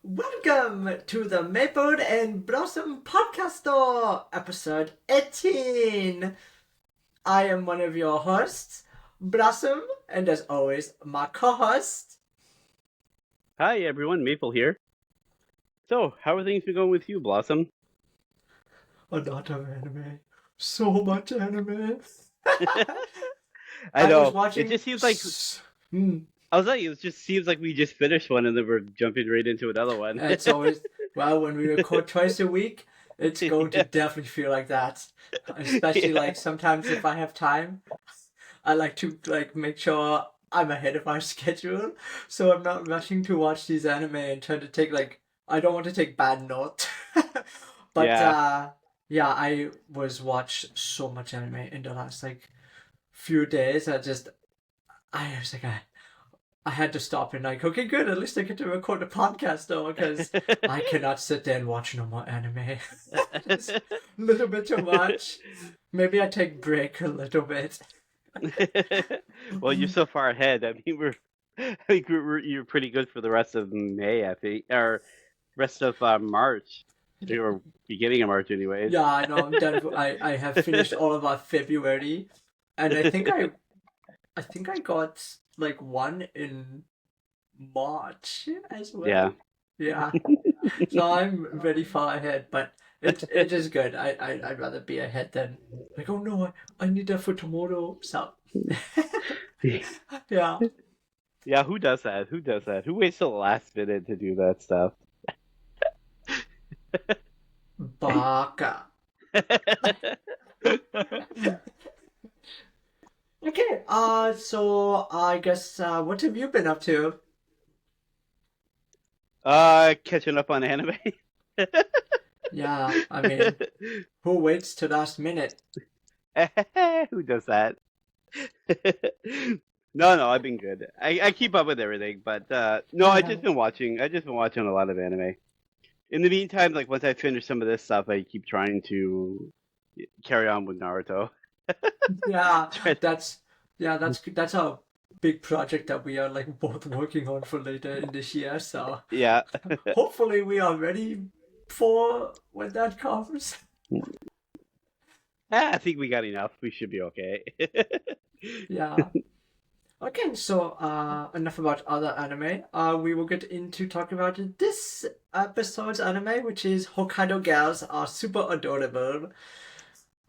Welcome to the Maple and Blossom Podcast Store, episode 18. I am one of your hosts, Blossom, and as always, my co-host. Hi everyone, Maple here. So, how are things been going with you, Blossom? A lot of anime. So much anime. I I was know. It watching... just seems like I was like, it just seems like we just finished one and then we're jumping right into another one. It's always... Well, when we record twice a week, it's going to Yeah. definitely feel like that. Especially, Yeah. like, sometimes if I have time, I like to make sure I'm ahead of my schedule, so I'm not rushing to watch these anime and trying to take I don't want to take bad notes. But Yeah. yeah, I was watch so much anime in the last few days. I was like I had to stop and okay, good, at least I get to record a podcast though, because I cannot sit there and watch no more anime. It's a little bit too much. Maybe I take break a little bit. Well, you're so far ahead. I think you're pretty good for the rest of May, I think, or rest of March, or beginning of March, anyways. Yeah, I know. I'm done. I have finished all of our February, and I think I got one in March as well. Yeah. Yeah. So I'm very far ahead, but it is good. I'd rather be ahead than oh no, I need that for tomorrow. So yeah. Yeah, who does that? Who does that? Who waits till the last minute to do that stuff? Baka. Okay. So I guess what have you been up to? Catching up on anime. Yeah, I mean, who waits to last minute? Who does that? No, I've been good. I keep up with everything, but no, I just been watching. I just been watching a lot of anime. In the meantime, like once I finish some of this stuff, I keep trying to carry on with Naruto. Yeah, Try- that's a big project that we are both working on for later in this year. So yeah, hopefully we are ready for when that comes. I think we got enough. We should be okay. Yeah. Okay, so enough about other anime. We will get into talking about this episode's anime, which is Hokkaido Gals Are Super Adorable.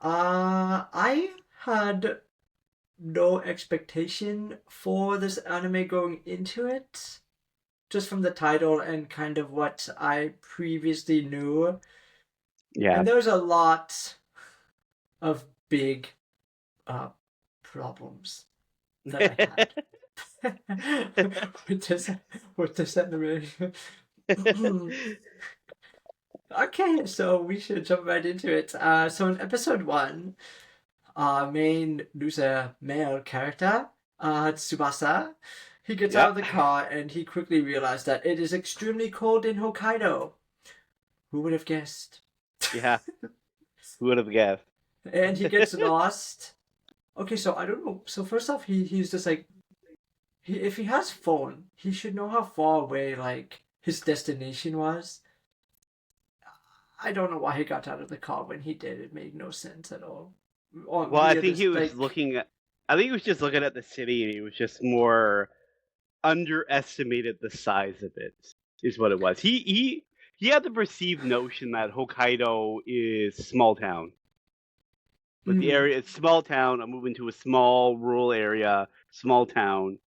I had no expectation for this anime going into it, just from the title and kind of what I previously knew. Yeah. And there's a lot of big problems that I had with this anime. Okay, so we should jump right into it. So in episode 1, our main loser male character, Tsubasa, he gets out of the car and he quickly realized that it is extremely cold in Hokkaido. Who would have guessed? Yeah. Who would have guessed? And he gets lost. Okay, so I don't know. So first off, he's just if he has phone, he should know how far away his destination was. I don't know why he got out of the car when he did. It made no sense at all. Well, I think he was looking at. I think he was just looking at the city, and he was just more underestimated the size of it. Is what it was. He had the perceived notion that Hokkaido is small town. But the area, it's small town. I'm moving to a small rural area, small town,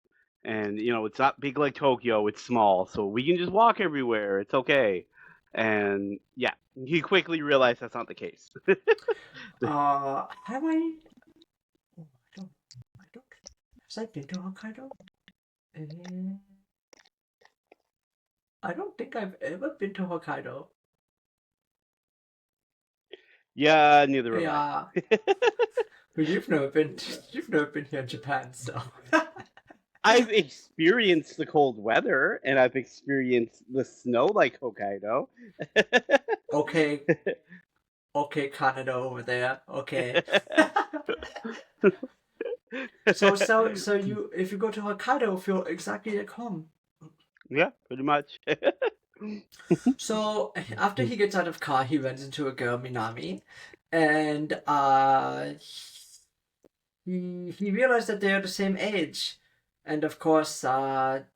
and it's not big like Tokyo. It's small, so we can just walk everywhere. It's okay. And yeah, he quickly realized that's not the case. Have I? Oh, I don't. Has I been to Hokkaido? I don't think I've ever been to Hokkaido. Yeah, neither have Yeah. But you've never been here in Japan, so. I've experienced the cold weather, and I've experienced the snow like Hokkaido. Okay, Canada over there. Okay. So you, if you go to Hokkaido, feel exactly like home. Yeah, pretty much. So after he gets out of car, he runs into a girl, Minami, and he realized that they're the same age, and of course, well,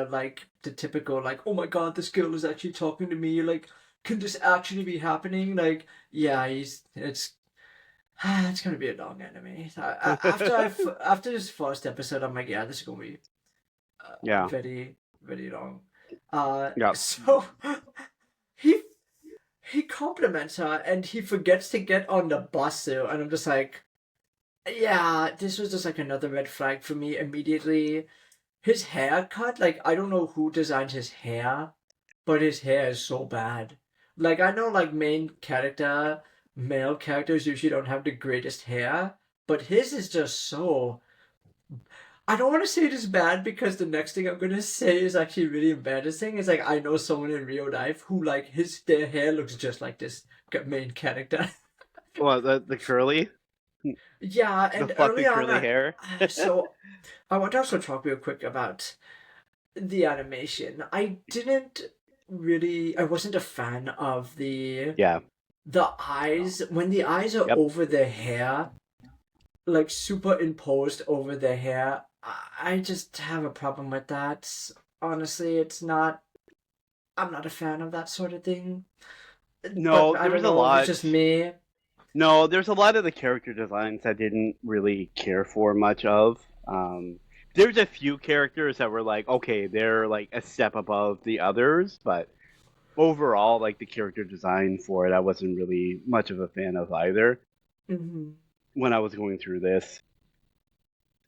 like the typical like, oh my god, this girl is actually talking to me. Like, can this actually be happening? Like, yeah, it's gonna be a long anime. After this first episode, I'm like, yeah, this is gonna be Yeah. very very long. Yeah. So he he compliments her and he forgets to get on the bus too, and I'm just like, yeah, this was just like another red flag for me immediately. His haircut, like I don't know who designed his hair, but his hair is so bad. Like I know like male characters usually don't have the greatest hair, but his is just so. I don't want to say it is bad because the next thing I'm gonna say is actually really embarrassing. It's like I know someone in real life who like their hair looks just like this main character. Well, the curly, Yeah, the and early fluffy on, curly hair. so I want to also talk real quick about the animation. I wasn't a fan of Yeah. the eyes. When the eyes are Yep. over their hair, like superimposed over their hair, I just have a problem with that. Honestly, I'm not a fan of that sort of thing. But No, I there don't was a know if it's lot. just me. No, there's a lot of the character designs I didn't really care for much of. There's a few characters that were like, okay, they're like a step above the others, but overall, like the character design for it, I wasn't really much of a fan of either Hmm. when I was going through this.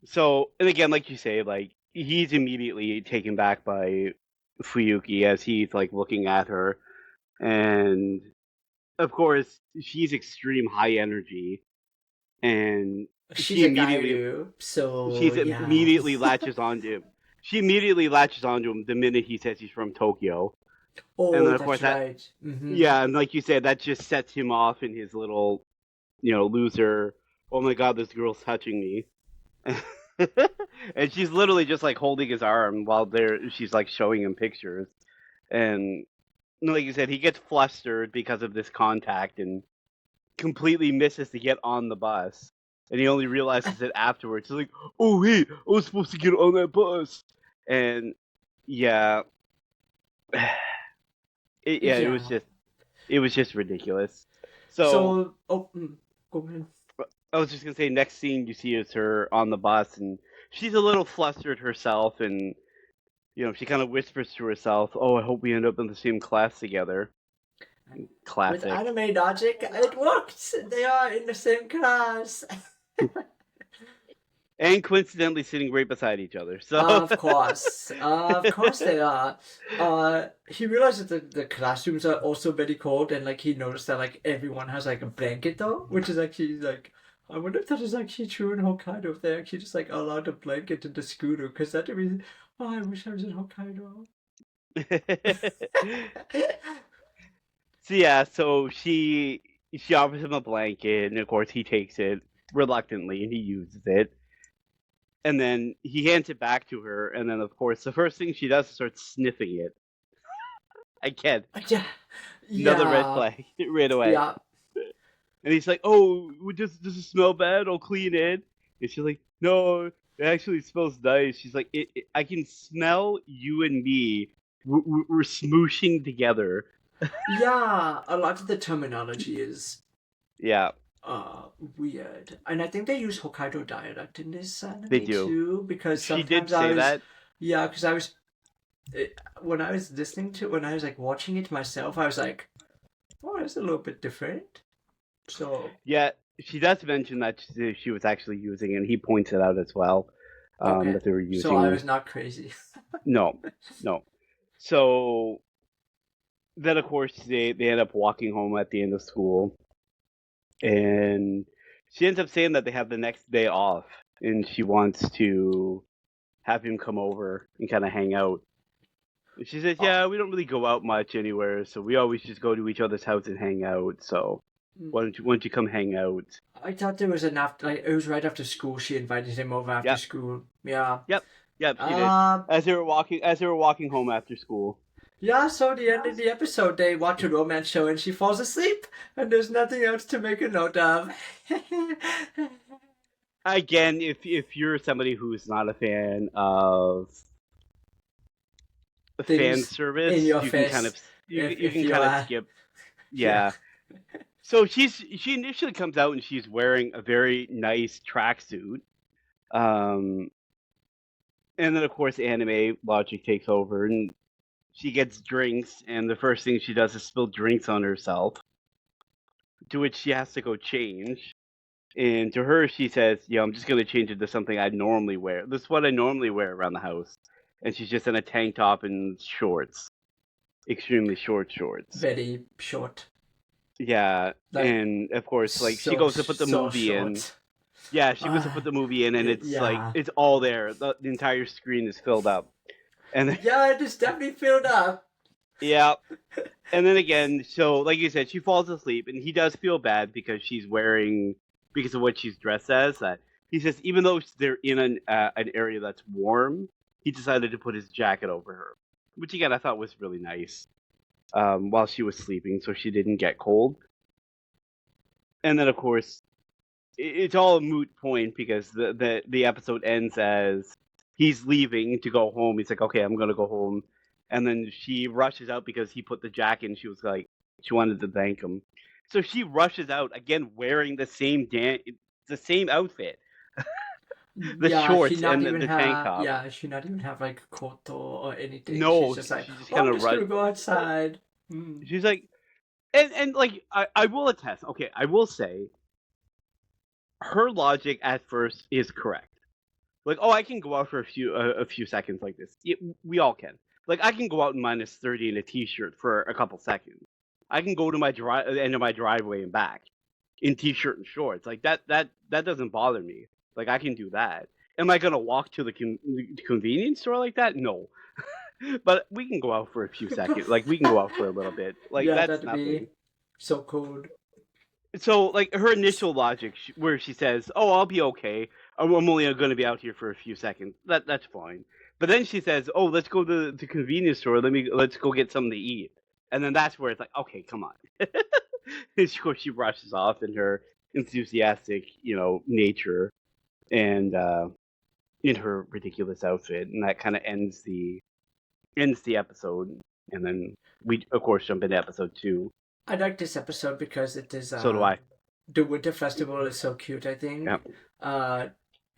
So, and again, like you say, like he's immediately taken back by Fuyuki as he's like looking at her, and of course, she's extreme high energy, and She's she a immediately Gairu, so she's yeah. immediately latches onto him. She immediately latches onto him the minute he says he's from Tokyo, and then Oh, of course that's that right. Mm-hmm. yeah, and like you said, that just sets him off in his little loser. Oh my god, this girl's touching me. And she's literally just like holding his arm while she's like showing him pictures. And like you said, he gets flustered because of this contact and completely misses to get on the bus. And he only realizes it afterwards. He's like, oh hey, I was supposed to get on that bus. And yeah, Yeah. it was just ridiculous. So So, oh, go ahead. I was just gonna say, next scene you see is her on the bus, and she's a little flustered herself, and she kind of whispers to herself, "Oh, I hope we end up in the same class together." With Classic. anime logic, it worked. They are in the same class. And coincidentally sitting right beside each other. So Of course they are. He realizes that the classrooms are also very cold, and like he noticed that like everyone has like a blanket though, which is actually like. I wonder if that is actually true in Hokkaido. If they actually just like allowed a blanket in the scooter, because that would be. Oh, I wish I was in Hokkaido. so yeah, so she offers him a blanket, and of course he takes it reluctantly and he uses it. And then he hands it back to her, and then of course the first thing she does is start sniffing it. Again, Yeah, another red yeah, flag right away. yeah. And he's like, "Oh, does it smell bad? I'll clean it." And she's like, "No, it actually smells nice." She's like, "I can smell you and me. We're smooshing together." Yeah, a lot of the terminology is Yeah, uh weird. And I think they use Hokkaido dialect in this they anime do. too, because She did sometimes say that. yeah, because when I was when I was like watching it myself, I was like, oh, it's a little bit different. So, Yeah, she does mention that she was actually using it, and he points it out as well, okay. that they were So I using. was not crazy. No, no. So then, of course, they end up walking home at the end of school, and she ends up saying that they have the next day off, and she wants to have him come over and kind of hang out. And she says, Oh, "Yeah, we don't really go out much anywhere, so we always just go to each other's house and hang out. So mm. why don't you come hang out?" I thought there was an after, like, it was right after school she invited him over after Yep, school. Yeah. yep. Yep, she did. As they were walking home after school. Yeah, so the end of the episode, they watch a romance show and she falls asleep, and there's nothing else to make a note of. Again, if you're somebody who's not a fan of fan service, in your you face. can kind of if you you kind are... of skip. Yeah. So she initially comes out and she's wearing a very nice tracksuit. And then of course anime logic takes over and she gets drinks, and the first thing she does is spill drinks on herself. To which she has to go change. And to her, she says, I'm just going to change it to something I normally wear. This is what I normally wear around the house. And she's just in a tank top and shorts. Extremely short shorts. Very short. Yeah. Like, and of course, like, she goes to put the movie in. Yeah, she goes to put the movie in, and it's like, it's all there. The entire screen is filled up. And yeah, it is definitely filled up. Yeah. And then again, so like you said, she falls asleep, and he does feel bad because because of what she's dressed as. He says even though they're in an area that's warm, he decided to put his jacket over her, which again I thought was really nice. While she was sleeping, so she didn't get cold. And then of course, it's all a moot point because the episode ends as he's leaving to go home. He's like, okay, I'm gonna go home. And then she rushes out because he put the jacket in. She was like, she wanted to thank him. So she rushes out again wearing the same outfit. Shorts and the tank top. Yeah, she not even have like a coat or anything. No, she's just like, she's just I'm just gonna go outside. She's like, and like, I will attest. Okay, I will say, her logic at first is correct. Like, oh, I can go out for a few seconds like this. We all can. Like, I can go out in -30 in a t-shirt for a couple seconds. I can go to my end of my driveway and back in t-shirt and shorts. Like, that doesn't bother me. Like, I can do that. Am I gonna walk to the convenience store like that? No. But we can go out for a few seconds. Like, we can go out for a little bit. Like, yeah, that's nothing. Be so cold. So, like, her initial logic, where she says, "Oh, I'll be okay. I'm only going to be out here for a few seconds." That's fine. But then she says, "Oh, let's go to the convenience store. Let's go get something to eat." And then that's where it's like, "Okay, come on." And she rushes off in her enthusiastic, nature, and in her ridiculous outfit, and that kind of ends the episode. And then we, of course, jump into episode 2. I like this episode because it is. So do I. The Winter Festival is so cute. I think. Yep.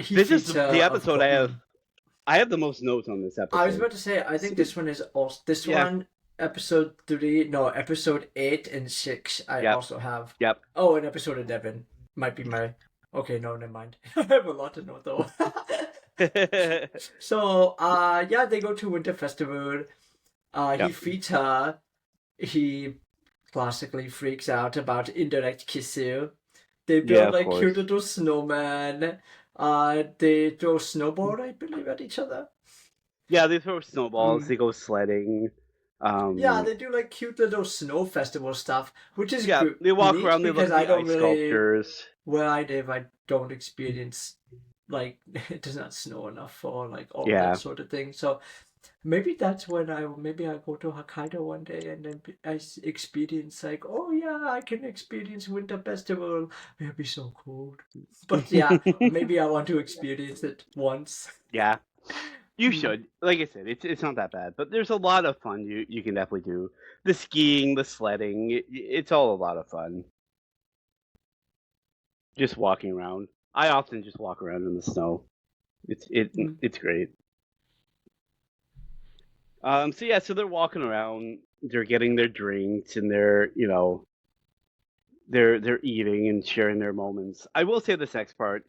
This is the episode I have. I have the most notes on this episode. I was about to say. I think this one is also one. Episode 3, no, episode 8 and 6. I also have. Yep. Oh, and episode 11 might be my. Okay, no, never mind. I have a lot to note though. So, yeah, they go to Winter Festival. He feeds her. He classically freaks out about indirect kissing. They build like cute little snowman. They throw snowball, I believe, at each other. Yeah, they throw snowballs. They go sledding. Yeah, they do like cute little snow festival stuff, which is they walk around. They look at the ice sculptures. Where I live, I don't experience like it does not snow enough for like all that sort of thing. So maybe that's when I go to Hokkaido one day and then I experience like, oh yeah, I can experience Winter Festival. It'll be so cold. But yeah, maybe I want to experience it once. Yeah. You should. Like I said, it's not that bad. But there's a lot of fun you can definitely do. The skiing, the sledding, it's all a lot of fun. Just walking around. I often just walk around in the snow. It's great. So they're walking around, they're getting their drinks, and they're eating and sharing their moments. I will say this next part.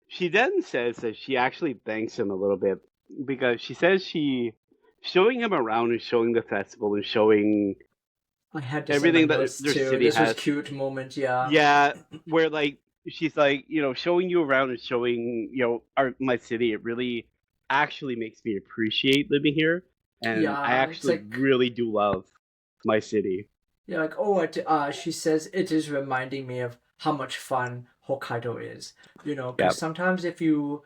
She then says that she actually thanks him a little bit because she says showing him around and showing the festival and showing everything that their city has. This was cute moment, yeah. Yeah, where like she's like, showing you around and showing my city. It really actually makes me appreciate living here, and I actually really do love my city. Yeah, like she says it is reminding me of how much fun Hokkaido is. Because sometimes if you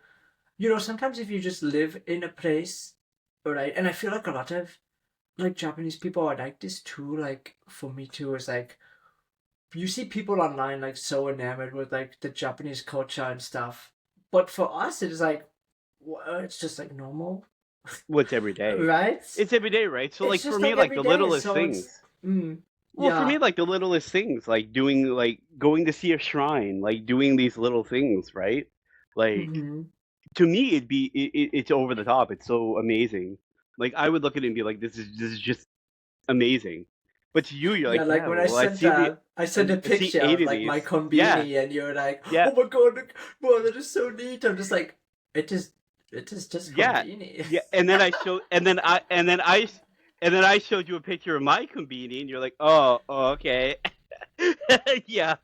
sometimes if you just live in a place, right? And I feel like a lot of like Japanese people are like this too. Like for me too, is like you see people online like so enamored with like the Japanese culture and stuff, but for us it is like it's just like normal, What's every day? right? It's every day, right? So It's like for just me, like like every the day, littlest so things. it's Well, for yeah. me, like the littlest things, like doing, like going to see a shrine, like doing these little things, right? Like Mm-hmm. to me, it's over the top. It's so amazing. Like I would look at it and be like, this is just amazing. But to you, you're Yeah, like, like yeah, when I well, sent I sent a I see picture eight of of like my these. Yeah, kombini, and you're like, yeah, "Oh my god, look, wow, that is so neat." I'm just like, it is just yeah, kombini. yeah. And then I show, and then I showed you a picture of my conveni, and you're like, oh okay, yeah.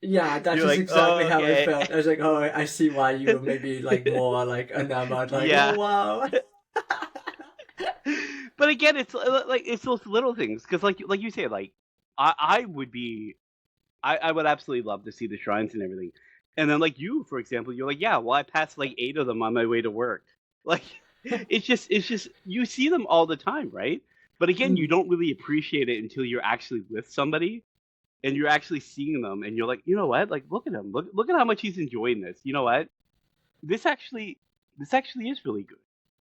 Yeah, that's You're just like, exactly oh how I okay, felt. I was like, "Oh, I see why you were maybe like more like enamored." Like, "Oh yeah. wow." But again, it's like it's those little things because, like you say, like I would be, I would absolutely love to see the shrines and everything. And then, like you, for example, you're like, yeah, well, I passed like eight of them on my way to work. Like, it's just you see them all the time, right? But again, you Mm. don't really appreciate it until you're actually with somebody and you're actually seeing them, and you're like, you know what? Like, look at him. Look at how much he's enjoying this. You know what? This actually, this actually is really good,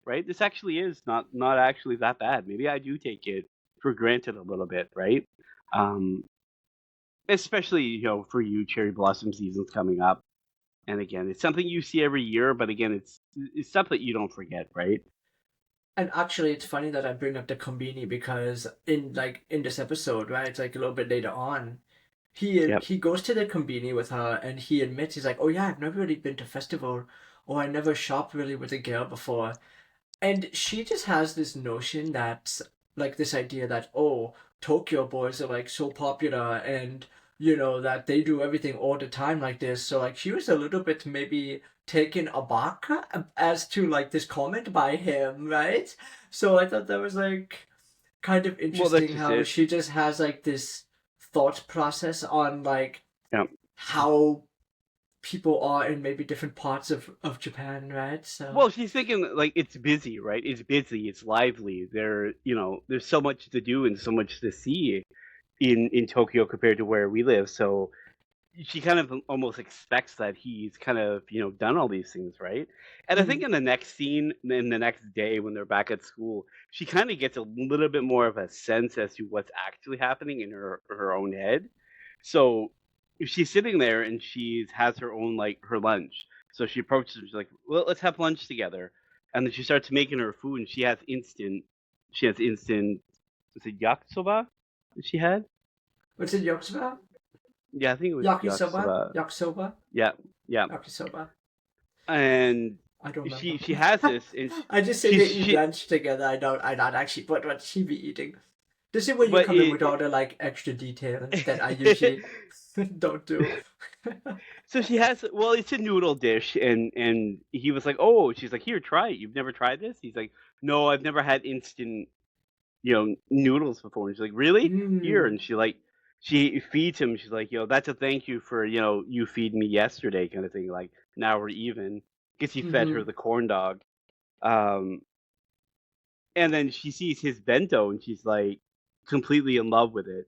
right? This actually is not actually that bad. Maybe I do take it for granted a little bit, right? Um, Especially for you, cherry blossom season's coming up, and again, it's something you see every year, but again, it's stuff that you don't forget, right? And actually, it's funny that I bring up the kombini because in this episode, right? It's like a little bit later on. Yep. He goes to the kombini with her, and he admits he's like, "Oh yeah, I've never really been to festival, or I never shopped really with a girl before." And she just has this notion that, like, this idea that, oh, Tokyo boys are like so popular, and that they do everything all the time like this. So like she was a little bit maybe taken aback as to like this comment by him, right? So I thought that was like kind of Well, that's interesting just how it. she just has like this thought process on like Yeah. how people are in maybe different parts of Japan, right? So Well, she's thinking like it's busy, right? It's busy, it's lively. There's so much to do and so much to see in Tokyo compared to where we live. So she kind of almost expects that he's kind of done all these things, right? And I think mm, in the next scene, in the next day when they're back at school, she kind of gets a little bit more of a sense as to what's actually happening in her own head. So she's sitting there and she has her own, like, her lunch. So she approaches him, she's like, well, let's have lunch together. And then she starts making her food, and she has instant was it yakisoba that she had? what's it, yakisoba? Yeah, I think it was Yakisoba? yakisoba. Yakisoba? Yeah, yeah. Yakisoba? And I don't she remember. she has this, and I just say she, they eat she lunch together. I not actually, what she be eating. This is where you but come in with all the like extra details that I usually don't do. so she has, well, it's a noodle dish, and he was like, oh, she's like, here, try it. You've never tried this? He's like, no, I've never had instant noodles before. And she's like, really? Here. Mm, And she feeds him. She's like, that's a thank you for you feed me yesterday, kind of thing. Like, now we're even, because he fed her mm-hmm. the corn dog. um and then she sees his bento, and she's like completely in love with it.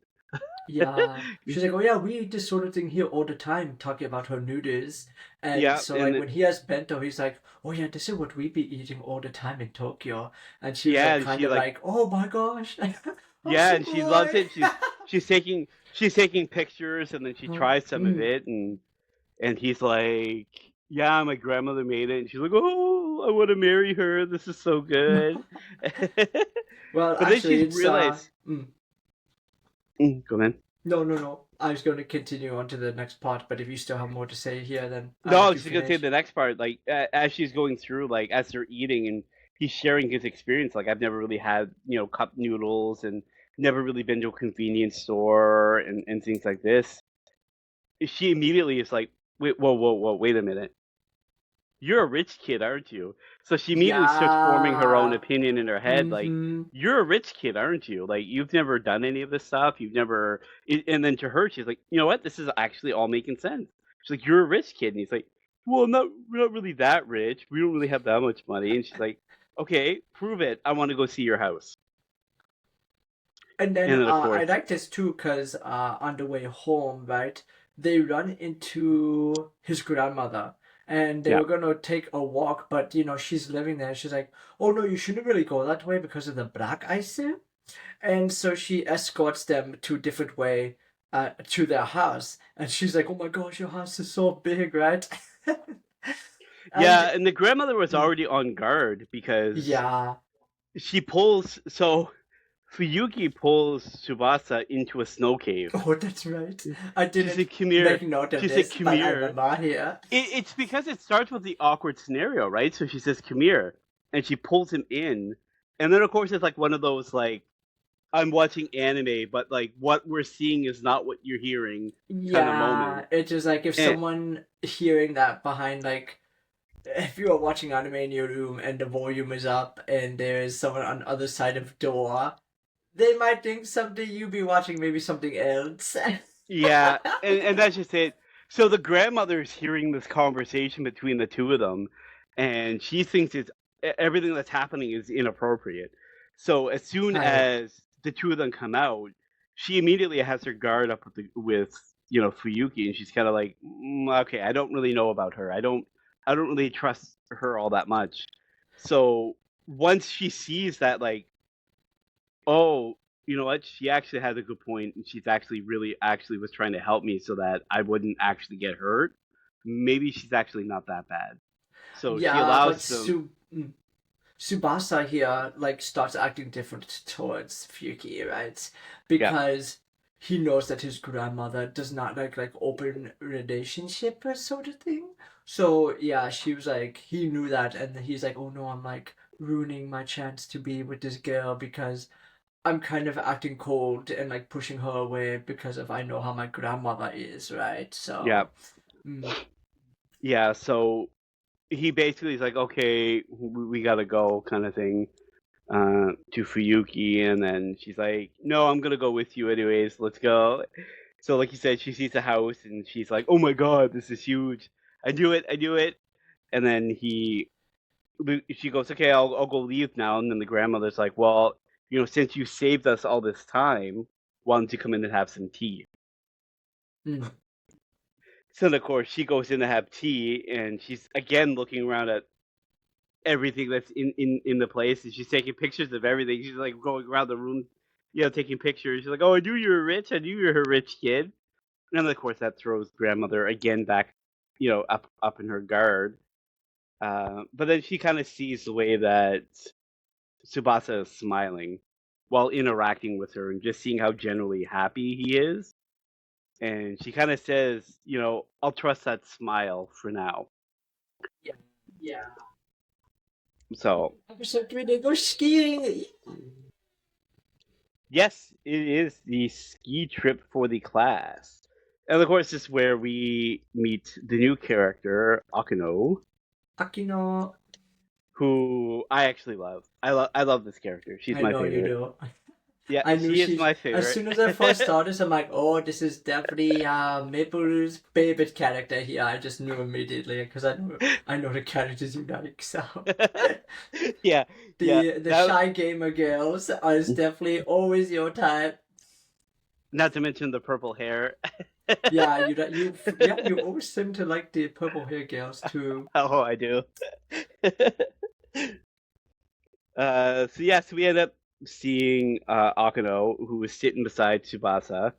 Yeah. She's like, oh yeah, we eat this sort of thing here all the time, talking about her noodles. And Yeah, so and like when he has bento, he's like, oh yeah, this is what we be eating all the time in Tokyo. And she was yeah, like and kind she of like, like, oh my gosh, oh yeah, and she loves boy. it. She's taking pictures, and then she tries some of Mm. it, and he's like, yeah, my grandmother made it, and she's like, oh, I want to marry her. This is so good. Well, But then actually, she's it's realized, go on. no, no, no. I was going to continue on to the next part, but if you still have more to say here, then I'll No, I let you was just gonna say finish. the next part, like as she's going through, like as they're eating, and he's sharing his experience. Like, I've never really had cup noodles, and never really been to a convenience store, and things like this. She immediately is like, wait, whoa, whoa, whoa, wait a minute. You're a rich kid, aren't you? So she immediately starts forming her own Yeah. opinion in her head, like, Mm-hmm. you're a rich kid, aren't you? Like, you've never done any of this stuff. You've never, and then to her, she's like, you know what? This is actually all making sense. She's like, you're a rich kid, and he's like, well, we're not really that rich. We don't really have that much money. And she's like, okay, prove it. I want to go see your house. And then And then, of I course, like this too because on the way home, right, they run into his grandmother and they yeah. were gonna take a walk, but you know, she's living there. She's like, oh no, you shouldn't really go that way because of the black ice there. And so she escorts them to a different way to their house. And she's like, oh my gosh, your house is so big, right? And Yeah, and the grandmother was mm, already on guard because yeah. she pulls. So Fuyuki pulls Tsubasa into a snow cave. Oh, that's right. I She didn't said, "Come here." make note of She said, this, "Come but I here." remember here. It's because it starts with the awkward scenario, right? So she says, "Come here," and she pulls him in, and then of course it's like one of those like I'm watching anime, but like what we're seeing is not what you're hearing kind of moment. Yeah, it's just like if And someone hearing that behind, like, if you are watching anime in your room and the volume is up and there's someone on the other side of the door, they might think something you be watching, maybe something else. yeah, and that's just it. So the grandmother is hearing this conversation between the two of them, and she thinks everything that's happening is inappropriate. So as soon Ah, yeah. as the two of them come out, she immediately has her guard up with Fuyuki, and she's kind of like, okay, I don't really know about her. I don't really trust her all that much. So once she sees that, like, oh, you know what? She actually has a good point, and she's actually really actually was trying to help me so that I wouldn't actually get hurt. Maybe she's actually not that bad. So she Yeah, but allows them. Subasa here like starts acting different towards Fuki, right? Yeah, Because he knows that his grandmother does not like open relationship or sort of thing. So yeah, she was like he knew that and he's like, oh no, I'm like ruining my chance to be with this girl because I'm kind of acting cold and like pushing her away because of I know how my grandmother is, right? yeah, So mm, yeah. So he basically is like, okay, we gotta go, kind of thing, to Fuyuki, and then she's like, no, I'm gonna go with you anyways. Let's go. So, like you said, she sees the house, and she's like, oh my god, this is huge. I do it, I do it. And then she goes, okay, I'll go leave now. And then the grandmother's like, well, since you saved us all this time, why don't you come in and have some tea? mm, So then, of course, she goes in to have tea, and she's again looking around at everything that's in the place, and she's taking pictures of everything. She's like going around the room, taking pictures. She's like, oh, I knew you were rich. I knew you were a rich kid. And then, of course, that throws grandmother again back, up in her guard. But then she kind of sees the way that Tsubasa is smiling while interacting with her and just seeing how generally happy he is. And she kind of says, I'll trust that smile for now. yeah, yeah. So, Episode 3, they go skiing. yes, it is the ski trip for the class. And of course, this is where we meet the new character, Akino, Akino, who I actually love. I love this character. She's I my know you favorite. do. Yeah, I knew she is she. my As favorite. soon as I first saw this, I'm like, oh, this is definitely Maple's favorite character here. I just knew immediately because I know the characters you like. So Yeah, yeah. the That shy gamer girls is definitely always your type. Not to mention the purple hair. Yeah, you always seem to like the purple hair girls too. Oh, I do. So yes, we end up seeing Akano, who was sitting beside Tsubasa,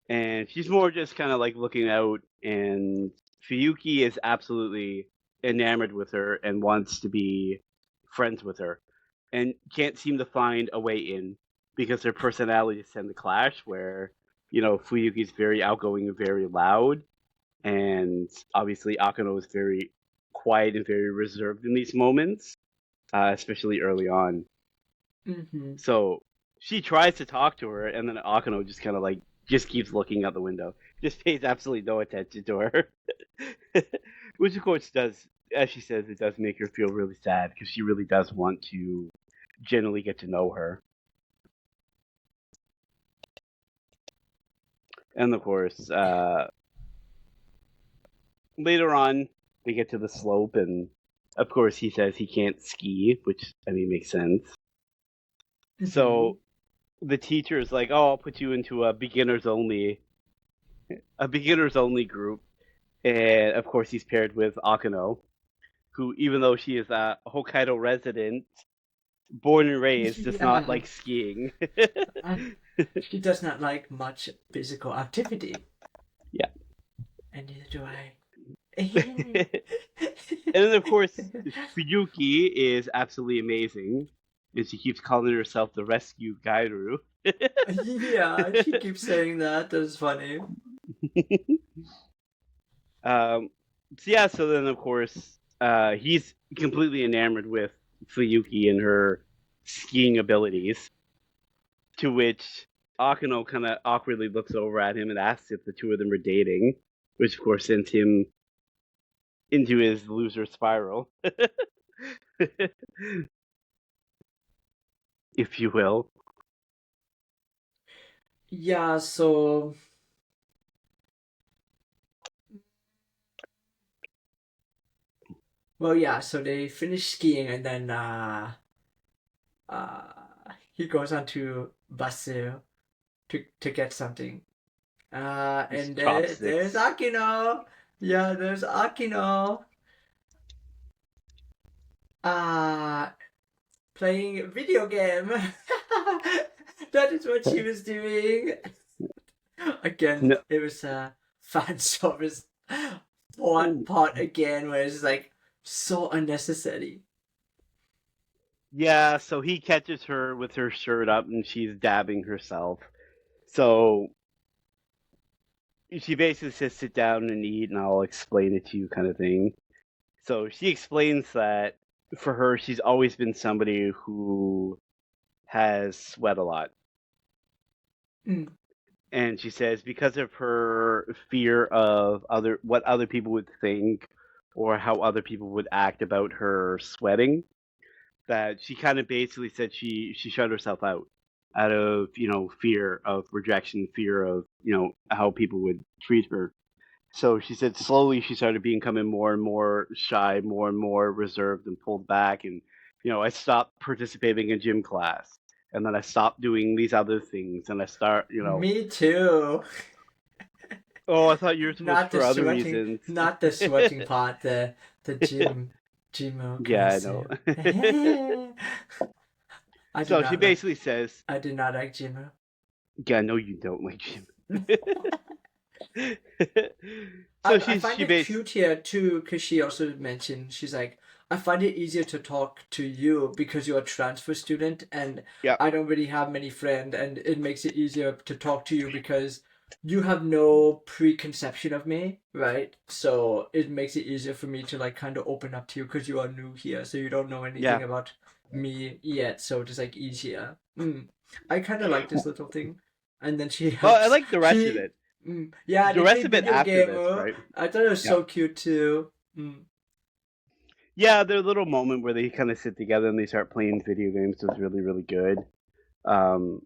and she's more just kind of like looking out. And Fuyuki is absolutely enamored with her and wants to be friends with her, and can't seem to find a way in because their personalities tend to clash. Where Fuyuki's very outgoing and very loud, and obviously Akano is very quiet and very reserved in these moments, especially early on. Mm-hmm. So she tries to talk to her, and then Akano just kind of like just keeps looking out the window, just pays absolutely no attention to her, which of course does, as she says, it does make her feel really sad because she really does want to generally get to know her. And of course, later on, they get to the slope, and of course he says he can't ski, which I mean makes sense. So the teacher is like, "Oh, I'll put you into a beginners only group," and of course he's paired with Akano, who, even though she is a Hokkaido resident, born and raised, does not like skiing. She does not like much physical activity. Yeah. And neither do I. And then, of course, Fuyuki is absolutely amazing. And she keeps calling herself the rescue Gairu. Yeah, she keeps saying that. That's funny. So then, of course, he's completely enamored with Fuyuki and her skiing abilities. To which Akano kind of awkwardly looks over at him and asks if the two of them are dating, which of course sends him into his loser spiral, if you will. Yeah, so so they finish skiing and then he goes on to Basu to get something. And there's Akino. Yeah, there's Akino. Playing a video game. That is what she was doing. Again, No. It was a fan service one part again where it's like so unnecessary. Yeah, so he catches her with her shirt up and she's dabbing herself. So she basically says, "Sit down and eat, and I'll explain it to you," kind of thing. So she explains that for her, she's always been somebody who has sweat a lot. And she says because of her fear of what other people would think or how other people would act about her sweating, that she kind of basically said she shut herself out of fear of rejection, fear of how people would treat her. So she said slowly she started becoming more and more shy, more and more reserved and pulled back. And, I stopped participating in gym class. And then I stopped doing these other things. And I start, Me too. Oh, I thought yours was Not the for other sweating, reasons. not the sweating part. The gym. Yeah, I know. So she basically says, I did not like Jimu. "Yeah, no, you don't like gym." I find it cute here too, because she also mentioned, she's like, I find it easier to talk to you because you're a transfer student and I don't really have many friends, and it makes it easier to talk to you because you have no preconception of me, right? So it makes it easier for me to like kind of open up to you because you are new here, so you don't know anything about me yet, so it's like easier. I kind of like this little thing. And then she helps. Well, I like the rest of it. Yeah, the rest of it after this, right? I thought it was so cute too. Yeah, their little moment where they kind of sit together and they start playing video games was really, really good. And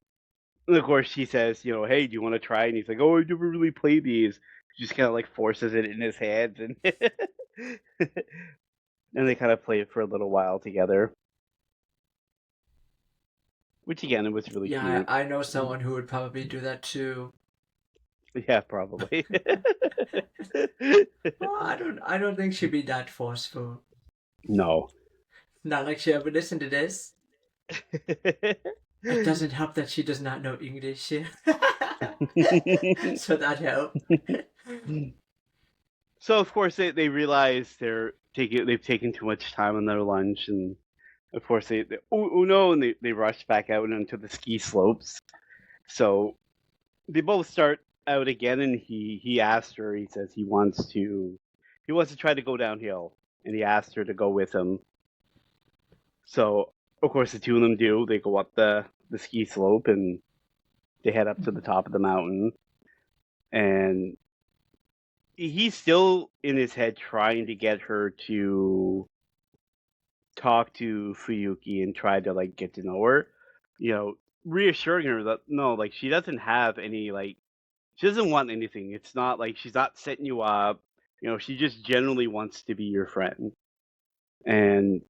of course, she says, "Hey, do you want to try?" And he's like, "Oh, I never really played these." She just kind of like forces it in his hands, and and they kind of play it for a little while together. Which again, it was really cute. Yeah, I know someone who would probably do that too. Yeah, probably. Well, I don't think she'd be that forceful. No. Not like she ever listened to this. It doesn't help that she does not know English. So that helped. So of course they realize they've taken too much time on their lunch, and of course they oh no, and they rush back out onto the ski slopes. So they both start out again, and he asked her. He says he wants to try to go downhill, and he asked her to go with him. So of course the two of them do. They go up the ski slope and they head up to the top of the mountain, and he's still in his head trying to get her to talk to Fuyuki and try to like get to know her, reassuring her that no, like she doesn't have any, like she doesn't want anything. It's not like she's not setting you up. She just generally wants to be your friend. And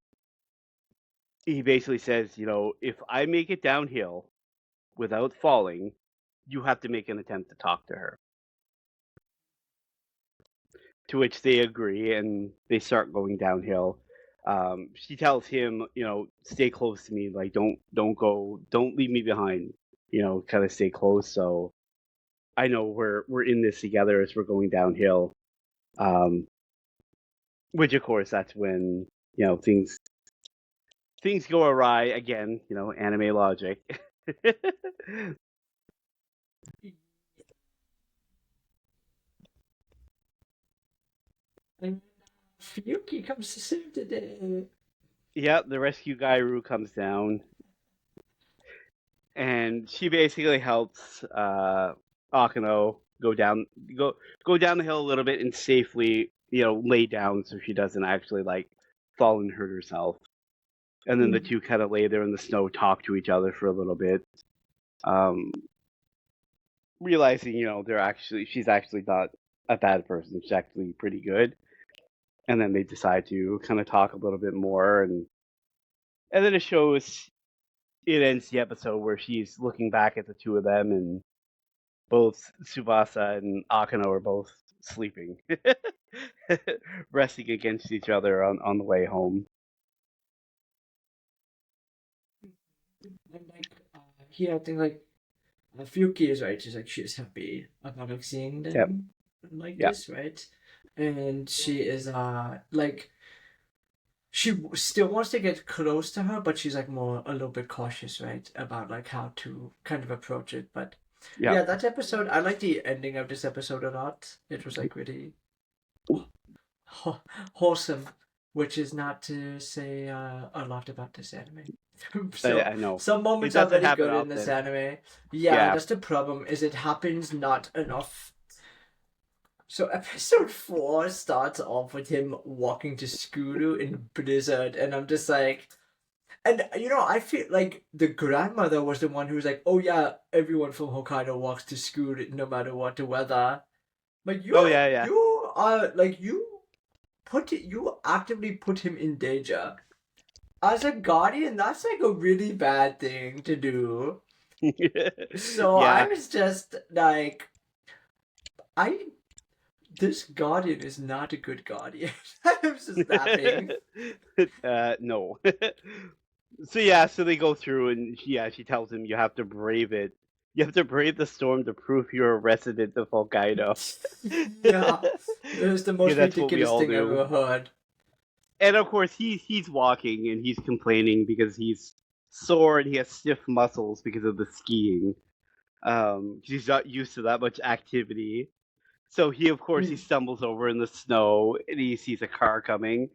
he basically says, if I make it downhill without falling, you have to make an attempt to talk to her. To which they agree, and they start going downhill. She tells him, stay close to me, like don't leave me behind, kind of stay close. So I know we're in this together as we're going downhill. Which of course that's when things go awry again. Anime logic. And Fuyuki comes to save the day. Yeah, the rescue Gairu comes down, and she basically helps Akano go down the hill a little bit and safely, lay down so she doesn't actually like fall and hurt herself. And then the two kind of lay there in the snow, talk to each other for a little bit, realizing she's actually not a bad person. She's actually pretty good. And then they decide to kind of talk a little bit more, and then it ends the episode where she's looking back at the two of them, and both Tsubasa and Akano are both sleeping, resting against each other on the way home. And here I think Fuyuki is right. She's she's happy about seeing them this, right? And she is she still wants to get close to her, but she's more a little bit cautious, right, about how to kind of approach it. But yeah, that episode, I like the ending of this episode a lot. It was really wholesome, which is not to say a lot about this anime. So I know some moments are very good in this anime. Yeah, that's the problem. Is it happens not enough. So episode 4 starts off with him walking to Skuru in Blizzard, and I'm just and I feel like the grandmother was the one who was oh yeah, everyone from Hokkaido walks to Skuru no matter what the weather. But you are you actively put him in danger. As a guardian, that's a really bad thing to do. So I was just this guardian is not a good guardian. I was just laughing. No. So they go through, and she tells him you have to brave it. You have to brave the storm to prove you're a resident of Hokkaido. Yeah, it was the most ridiculous thing I've ever heard. And of course, he's walking and he's complaining because he's sore and he has stiff muscles because of the skiing. He's not used to that much activity. So he stumbles over in the snow and he sees a car coming.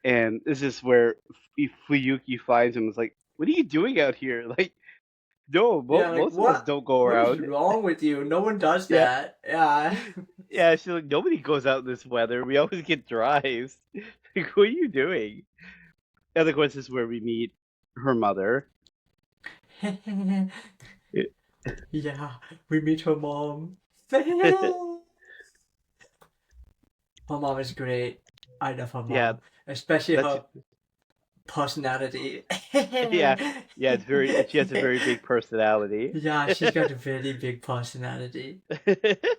And this is where Fuyuki finds him. It's what are you doing out here? No, most of us don't go around. What is wrong with you? No one does that. Yeah. Yeah, she's nobody goes out in this weather. We always get drives. What are you doing? And of course, this is where we meet her mother. Yeah, we meet her mom. Her mom is great. I love her mom. Yeah, especially her personality. yeah, it's she has a very big personality. Yeah, she's got a very big personality.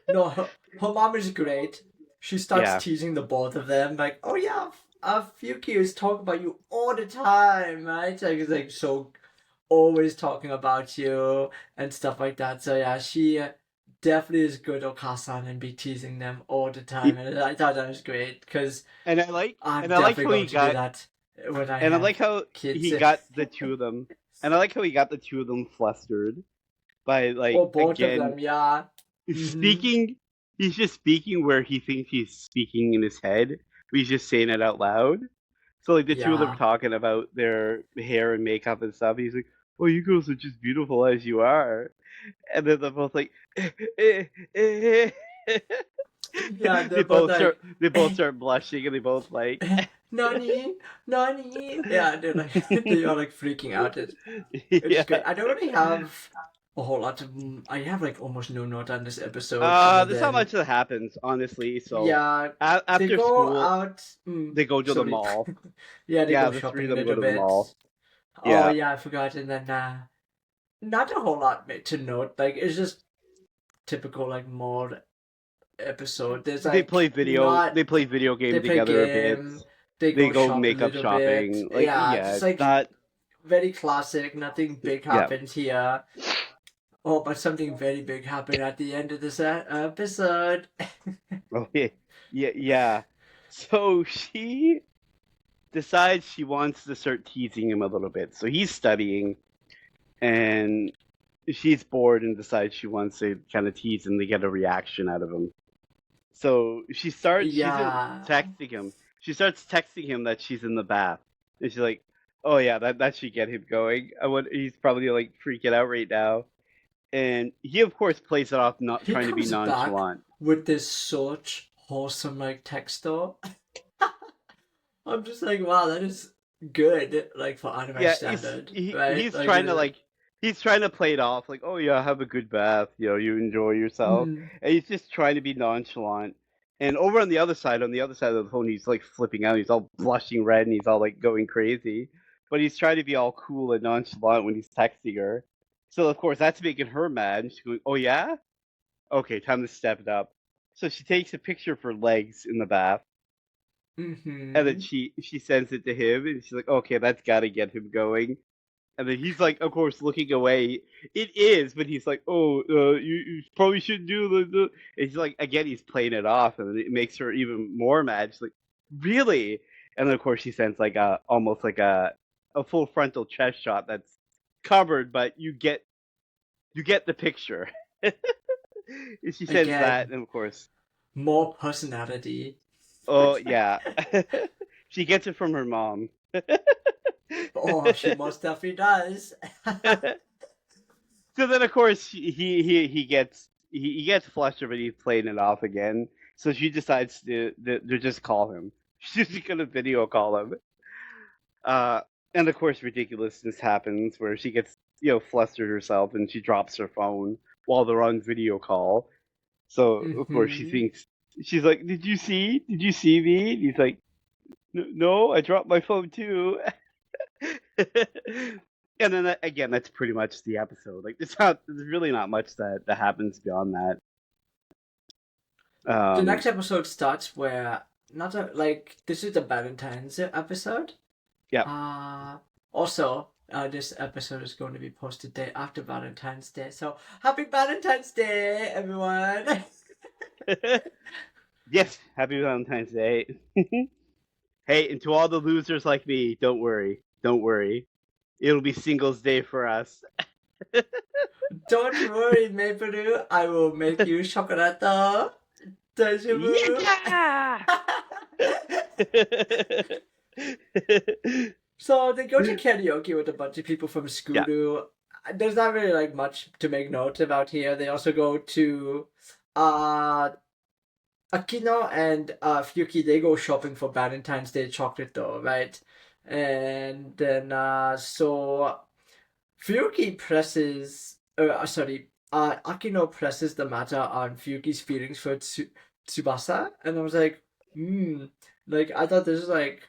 No, her mom is great. She starts teasing the both of them, oh yeah, Fuyuki is talking about you all the time, right? So always talking about you and stuff like that. So yeah, she definitely is good Okasan and be teasing them all the time, and I thought that was great because I like how he got that when I like how kids. He got the two of them, and I like how he got the two of them flustered by both again of them, yeah. Speaking, he's just speaking where he thinks he's speaking in his head, but he's just saying it out loud. So the two of them are talking about their hair and makeup and stuff. He's like, "Oh, you girls are just beautiful as you are," and then they're both Yeah, they both start blushing, and they both Nani. Yeah, they are freaking out. It's good. I don't really have a whole lot of. I have like almost no note on this episode other There's not than much that happens, honestly. So yeah, they after go school, out. they go to the Sorry, mall. yeah, they Yeah, go the three shopping of a them go little to the bit. mall. Oh Yeah, yeah, I forgot. And then not a whole lot to note. Like it's just typical like mall episode. There's they like play video. not They play video they game play together a bit. game. They They go go shop a makeup little bit. shopping. Like, Yeah, yeah, just it's like not. very classic. Nothing big Yeah. happens here. Oh, but something very big happened at the end of this episode. Okay. Yeah. So she decides she wants to start teasing him a little bit. So he's studying, and she's bored and decides she wants to kind of tease him to get a reaction out of him. So she starts. She's Yeah. texting him. She starts texting him that she's in the bath, and she's like, "Oh yeah, that should get him going. He's probably like freaking out right now." And he of course plays it off, not He trying to be comes back nonchalant. with this such wholesome like text though. I'm just like, wow, that is good, like for anime Yeah, standard, right? he's Like, trying to he's trying to play it off like, "Oh yeah, have a good bath, you enjoy yourself," mm, and he's just trying to be nonchalant. And over on the other side of the phone, he's like flipping out. He's all blushing red and he's all like going crazy. But he's trying to be all cool and nonchalant when he's texting her. So of course that's making her mad. And she's going, "Oh yeah, okay, time to step it up." So she takes a picture of her legs in the bath, and then mm-hmm. she sends it to him, and she's like, "Okay, that's got to get him going." And then he's like, of course, looking away. It is, but he's like, "Oh, you probably shouldn't do the." And he's like, again, he's playing it off, and it makes her even more mad. She's like, "Really?" And then of course she sends like almost like a full frontal chest shot that's covered, but you get the picture. And she sends that, Again, and of course, more personality. oh yeah, she gets it from her mom. Oh, she most definitely does. So then, of course, he gets flustered, but he's playing it off again. So she decides to just call him. She's just gonna video call him. Uh, and of course, ridiculousness happens where she gets flustered herself and she drops her phone while they're on video call. So of course she Mm-hmm. thinks she's like, "Did you see? Did you see me?" And he's like, No, I dropped my phone too." And then again, that's pretty much the episode. Like, there's really not much that happens beyond that. The next episode starts where not a, like this is the Valentine's episode. Yeah. Also, this episode is going to be posted day after Valentine's Day. So happy Valentine's Day, everyone! Yes, happy Valentine's Day. Hey, and to all the losers like me, don't worry. It'll be Singles Day for us. Don't worry, Maple, I will make you chocolate. Yeah! So they go to karaoke with a bunch of people from Yeah. Scooter. There's not really like much to make note about here. They also go to Akino and Fuyuki. They go shopping for Valentine's Day chocolate though, right? And then so Fuyuki presses Akino presses the matter on Fuyuki's feelings for Tsubasa, and I was like, like I thought this was like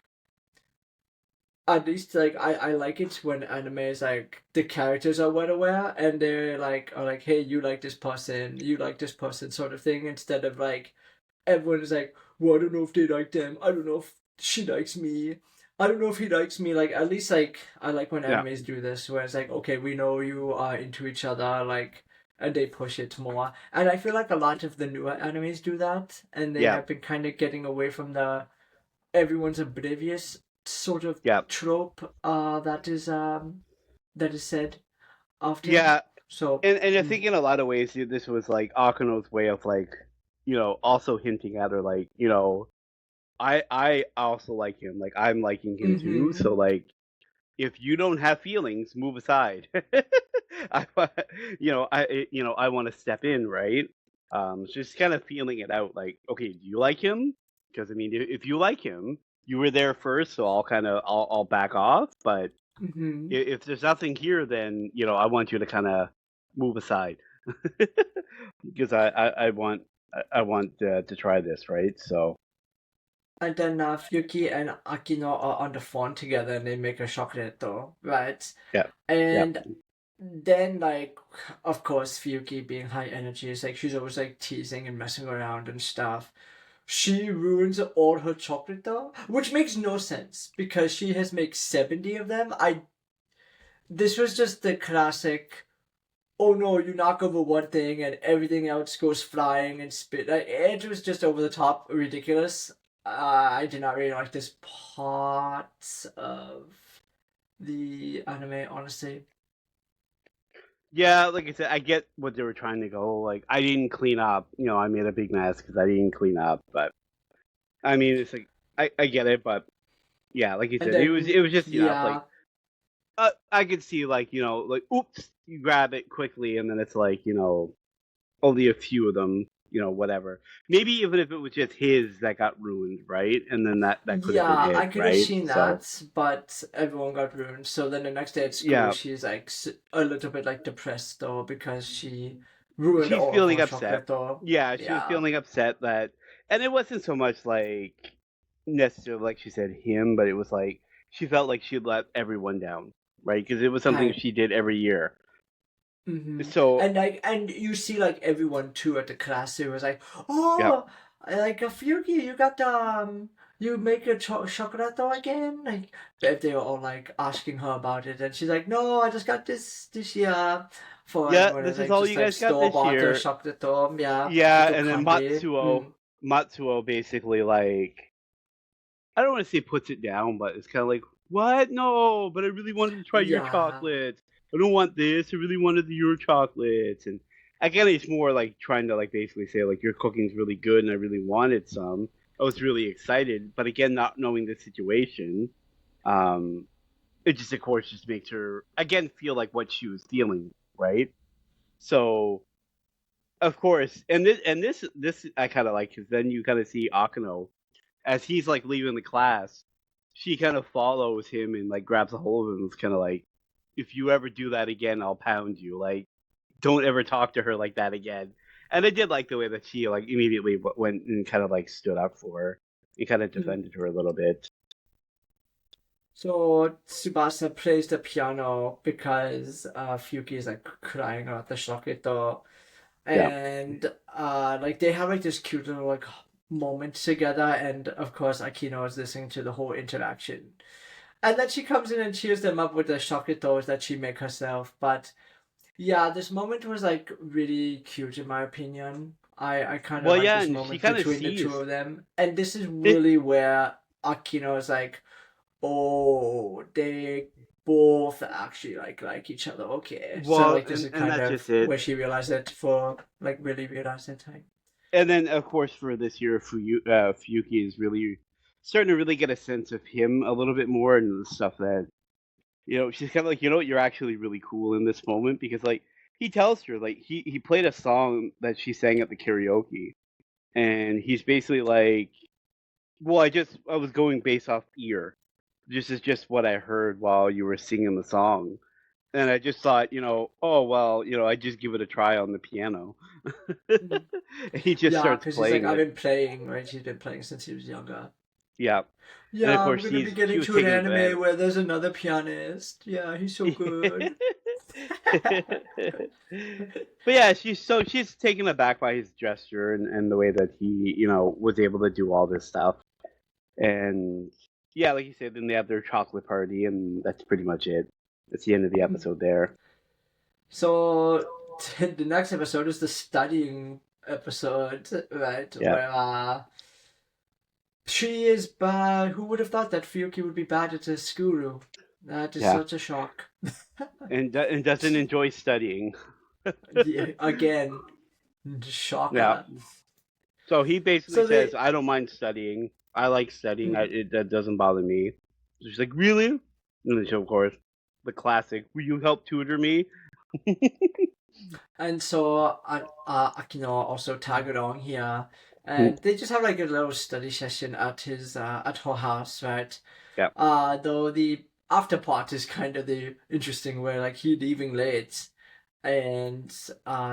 at least like I like it when anime is like the characters are well aware and they're like are like, hey, you like this person, you like this person sort of thing, instead of like everyone is like, well, I don't know if they like them, I don't know if she likes me, I don't know if he likes me. Like at least like I like when Yeah. animes do this where it's like, okay, we know you are into each other, like, and they push it more. And I feel like a lot of the newer animes do that, and they Yeah. have been kind of getting away from the everyone's oblivious sort of Yeah. trope that is said often. Yeah. So And I think in a lot of ways this was like Akino's way of like, also hinting at her like, I also like him. Like, I'm liking him too. So like, if you don't have feelings, move aside. I want to step in, right? Just kind of feeling it out. Like, okay, do you like him? Because I mean, if you like him, you were there first, so I'll back off. But if there's nothing here, then I want you to kind of move aside because I want to try this, right? So And then Fuyuki and Akino are on the phone together and they make a chocolate though, right? yeah, yeah, And then like of course Fuyuki being high energy is like she's always like teasing and messing around and stuff. She ruins all her chocolate though, which makes no sense because she has made 70 of them. This was just the classic, oh no, you knock over one thing and everything else goes flying and spit. Like, it was just over the top ridiculous. I did not really like this part of the anime, honestly. yeah. Like I said, I get what they were trying to go. Like I didn't clean up. I made a big mess because I didn't clean up. But I mean, it's like I get it, but yeah, like you And said, it was then, it was just like yeah, I could see like like oops, you grab it quickly, and then it's like only a few of them, whatever. Maybe even if it was just his that got ruined, right? And then that could have been yeah, I it, could have right? seen So that, but everyone got ruined. So then the next day at school, yeah, she's like a little bit like depressed though because she ruined she's all of feeling her upset. chocolate though. Yeah, she was Yeah. feeling upset that, and it wasn't so much like necessarily like she said him, but it was like she felt like she let everyone down, right? Because it was something Right. she did every year. Mm-hmm. So And you see like everyone too at the class. It was like, yeah, oh, like a Fuki, you got you make a chocolate again. Like they were all like asking her about it, and she's like, no, I just got this year. For yeah, everyone this is is like all just you like guys got store this bought year. chocolate, yeah, Yeah, little and then candy. Mm. Matsuo basically like I don't want to say puts it down, but it's kind of like, what? No, but I really wanted to try your Yeah. chocolates. I don't want this. I really wanted your chocolates. And again, it's more like trying to like basically say like your cooking's really good and I really wanted some. I was really excited, but again, not knowing the situation, um, it just of course just makes her again feel like what she was feeling, right? So of course, and this I kind of like because then you kind of see Akano as he's like leaving the class, she kind of follows him and like grabs a hold of him. It's kind of like, if you ever do that again, I'll pound you. Like, don't ever talk to her like that again. And I did like the way that she like immediately went and kind of like stood up for her. He kind of Mm. defended her a little bit. So Tsubasa plays the piano because Fuki is like crying about the chocolate Yeah, and like they have like this cute little like moment together, and of course Akino is listening to the whole interaction, and then she comes in and cheers them up with the chocolate toast that she make herself. But yeah, this moment was like really cute in my opinion. I kind of well, like yeah, this and she moment kind of between the two sees of them, and this is it. really where Akino is like, oh, they both actually like each other. Okay, so Well, like this is and kind that's of just it. where she realized it for like really realized it. And then of course for this year, Fuyuki is really starting to really get a sense of him a little bit more and the stuff that she's kind of like, you're actually really cool in this moment because like he tells her like he played a song that she sang at the karaoke, and he's basically like, well, I was going based off ear. This is just what I heard while you were singing the song. And I just thought, oh well, I just give it a try on the piano. Mhm. And he just Yeah, starts because he's like, playing I've it. been playing, right? He's been playing since he was younger. Yeah. And of Yeah, we're course gonna be she getting was to an taken anime advantage. where there's another pianist. Yeah, he's so good. But yeah, she's taken aback by his gesture and the way that he, was able to do all this stuff. And yeah, like you said, then they have their chocolate party, and that's pretty much it. That's the end of the episode there. So the next episode is the studying episode, right? Yeah, Where she is bad. Who would have thought that Fuyuki would be bad at the school? That is yeah, such a shock. and doesn't enjoy studying. Again, Yeah. shocker. So he basically So says, they "I don't mind studying. I like studying. That doesn't bother me." So she's like, "Really?" And then she, of course, the classic, "Will you help tutor me?" And so Akino also tagged along here, and they just have like a little study session at his at her house, right? Yeah. Though the after part is kind of the interesting where like he leaving late, and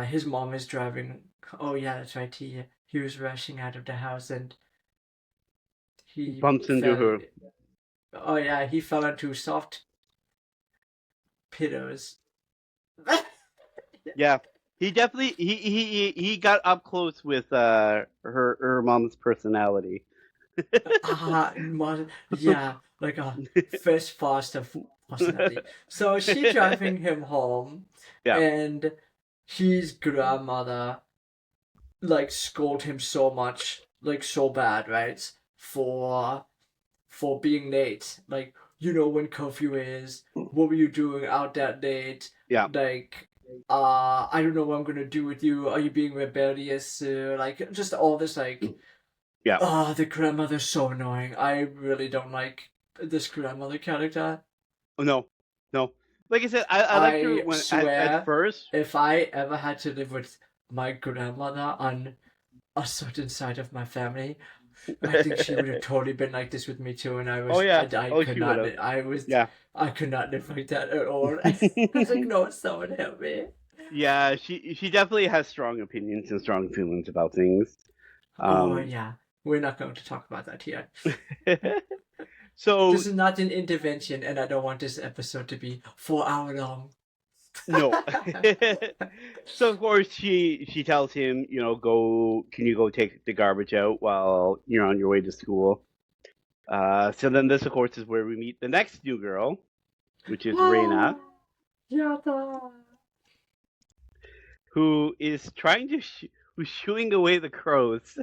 his mom is driving. Oh yeah, that's right. He was rushing out of the house and he Bumps into fell. her. Oh yeah, he fell into soft pillows. Yeah, he definitely he got up close with her mom's personality. Yeah, like a first foster personality. So she driving him home, Yeah. and his grandmother like scold him so much, like so bad, right? For being late. Like, you know when curfew is, what were you doing out that late? Yeah. Like, I don't know what I'm gonna do with you. Are you being rebellious? Like, just all this, like, Yeah. the grandmother's so annoying. I really don't like this grandmother character. Oh, no, no. Like I said, I liked her I when at swear, first. if I ever had to live with my grandmother on a certain side of my family, I think she would have totally been like this with me too, and Oh yeah. I Oh, could she would not, have. Yeah. I could not live like that at all. I was like, no, someone help me. Yeah. She definitely has strong opinions and strong feelings about things. Oh Um. yeah, we're not going to talk about that here. So This is not an intervention, and I don't want this episode to be 4 hour long. no. So of course she tells him, go. Can you go take the garbage out while you're on your way to school? So then this of course is where we meet the next new girl, which is Reina, Yada. who is trying to who's shooing away the crows.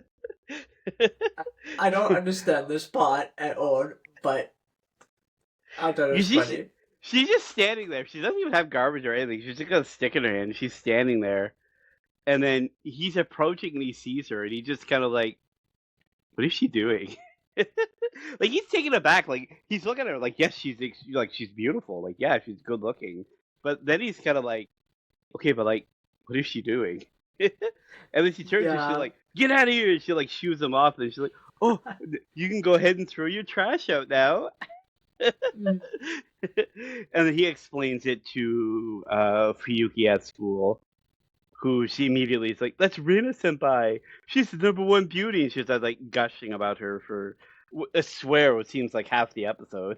I don't understand this part at all, but I thought it You was see, funny. she's just standing there. She doesn't even have garbage or anything. She's just got a stick in her hand. She's standing there, and then he's approaching and he sees her, and he just kind of like, what is she doing? Like he's taken aback. Like he's looking at her like, yes, she's beautiful. Like yeah, she's good looking. But then he's kind of like, okay, but like, what is she doing? And then she turns and she's Yeah. like, get out of here! And she like shoos him off, and she's like, oh, you can go ahead and throw your trash out now. Mm. And then he explains it to Fuyuki at school, who she immediately is like, "That's Rina Senpai. She's the #1 beauty." And she's like gushing about her for, I swear, what seems like half the episode.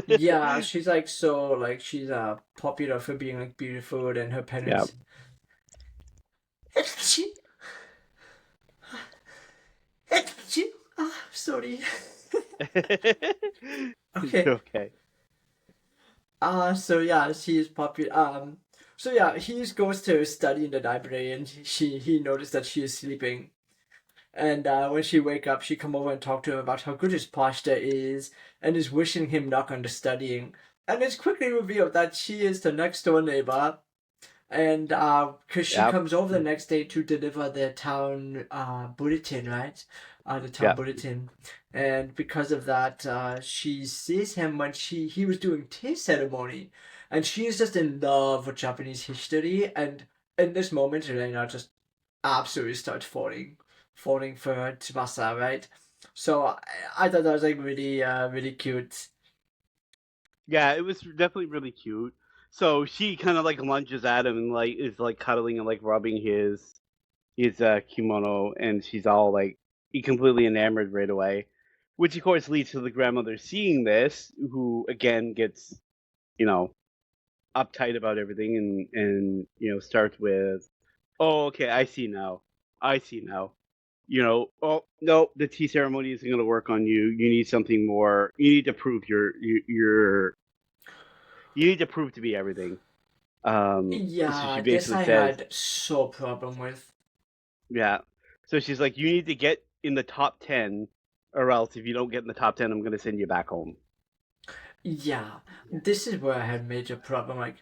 Yeah, she's like so like she's popular for being like beautiful, and her Yeah. parents. Sorry. Okay. Okay. So yeah, she's popular. So yeah, he goes to study in the library, and he noticed that she is sleeping. And when she wake up, she come over and talk to him about how good his posture is, and is wishing him luck on the studying. And it's quickly revealed that she is the next door neighbor, and because she Yep. comes over the next day to deliver the town bulletin, right? The town Yep. bulletin, and because of that, she sees him when he was doing tea ceremony, and she is just in love with Japanese history. And in this moment, Elena just absolutely starts falling for Tsubasa, right? So I thought that was like really really cute. Yeah, it was definitely really cute. So she kind of like lunges at him and like is like cuddling and like rubbing his kimono, and she's all like completely enamored right away, which of course leads to the grandmother seeing this, who again gets you know uptight about everything, and starts with, oh, okay, I see now. Oh no, the tea ceremony isn't going to work on you. You need something more. You need to prove you need to prove to be everything. So she Yeah, this basically I says, had so problem with. yeah. So she's like, you need to get in the top 10, or else if you don't get in the top 10, I'm going to send you back home. Yeah, this is where I had major problem. Like,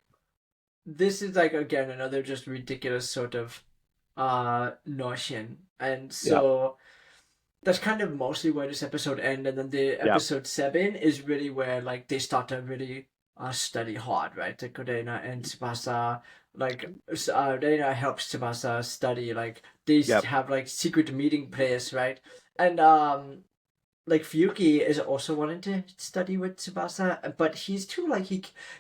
this is like again another just ridiculous sort of notion, and Yeah, so that's kind of mostly where this episode ends. And then the yeah, episode 7 is really where like they start to really study hard, right? The Kodena and Tsubasa, like Reina helps Tsubasa study. Like they yeah, have like secret meeting place, right? And like Fuyuki is also wanting to study with Tsubasa, but he's too like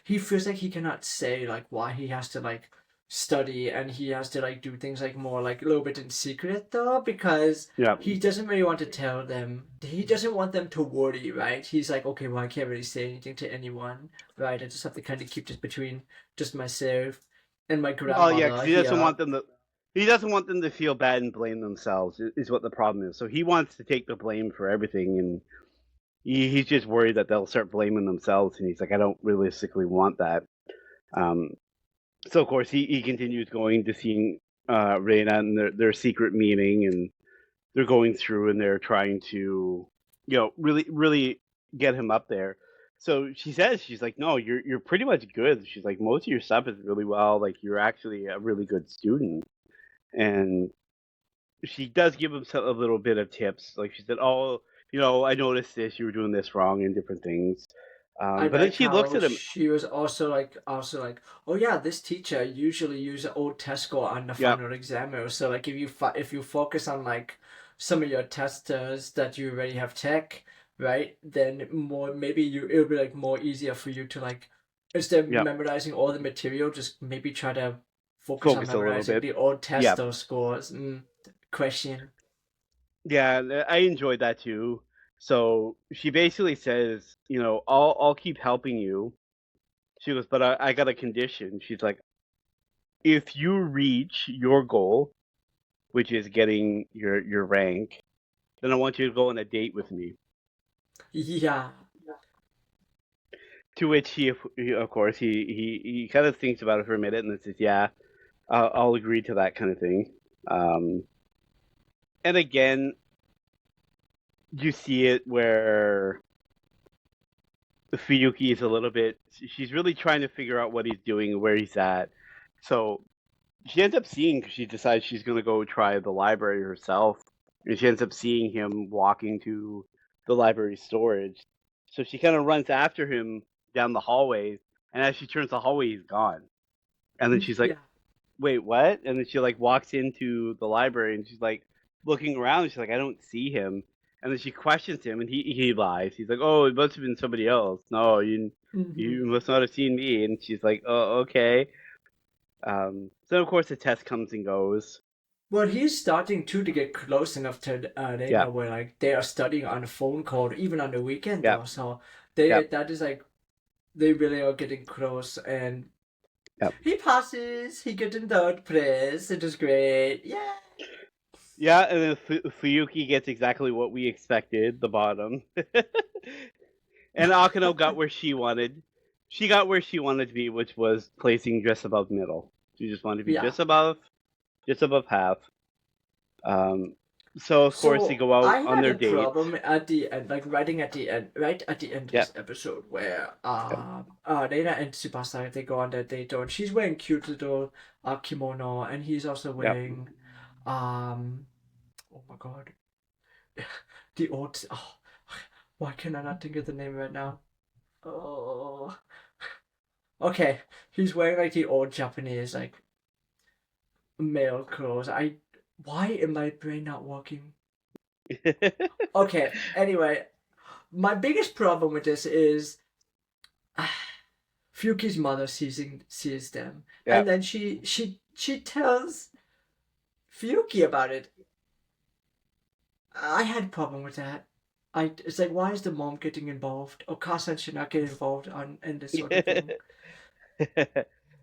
he feels like he cannot say like why he has to like study, and he has to like do things like more like a little bit in secret though, because Yeah. he doesn't really want to tell them. He doesn't want them to worry, right? He's like, okay, well, I can't really say anything to anyone, right? I just have to kind of keep this between just myself and my Well, yeah, because grandmother he doesn't here. want them to. He doesn't want them to feel bad and blame themselves. Is what the problem is. So he wants to take the blame for everything, and he's just worried that they'll start blaming themselves. And he's like, I don't realistically want that. Um, so of course he continues going to seeing Reina and their secret meeting, and they're going through and they're trying to, really get him up there. So she says, she's like, no, you're pretty much good. She's like, most of your stuff is really well. Like you're actually a really good student, and she does give him a little bit of tips. Like she said, oh, I noticed this. You were doing this wrong and different things. I But then like she looks how at him. she was also like, oh yeah, this teacher usually use an old test score on the Yeah, final examiner. So like if you focus on like some of your testers that you already have tech, right? Then more maybe it'll be like more easier for you to like, instead of yeah, memorizing all the material, just maybe try to focus on focus a little memorizing bit. the old Yeah, tester scores. Question. yeah, I enjoyed that too. So she basically says, I'll keep helping you. She goes, but I got a condition. She's like, if you reach your goal, which is getting your rank, then I want you to go on a date with me. Yeah. To which of course, he kind of thinks about it for a minute and then says, yeah, I'll agree to that kind of thing. Um, and again, you see it where Fuyuki is a little bit. She's really trying to figure out what he's doing and where he's at. So she ends up seeing, because she decides she's going to go try the library herself, and she ends up seeing him walking to the library storage. So she kind of runs after him down the hallway, and as she turns the hallway, he's gone. And then she's like, Yeah. "Wait, what?" And then she like walks into the library, and she's like looking around. And she's like, "I don't see him." And then she questions him, and he lies. He's like, "Oh, it must have been somebody else. No, you Hmm. must not have seen me." And she's like, "Oh, okay." So of course the test comes and goes. Well, he's starting to get close enough to Yeah, Dana where like they are studying on a phone call even on the weekend yeah, though. So yeah, that is like they really are getting close, and yeah, he passes. He gets in third place. It is great. Yeah. yeah. And then Fuyuki gets exactly what we expected, the bottom. And Akano got where she wanted. She got where she wanted to be, which was placing just above middle. She just wanted to be Yeah. just above half. Um, so of course they So go I out on had their a date. problem at the end, like writing at the end, right at the end of Yeah, this episode, where yeah, Reina and Tsubasa they go on their date, and she's wearing cute little kimono, and he's also yeah. wearing um oh my god, the old why can I not think of the name right now? Oh, okay, he's wearing like the old Japanese like male clothes. Why am my brain not working? Okay, anyway, my biggest problem with this is Fuki's mother sees them, Yeah. and then she tells Fuki about it. I had a problem with that. It's like, why is the mom getting involved? Okasan should not get involved in this sort of thing.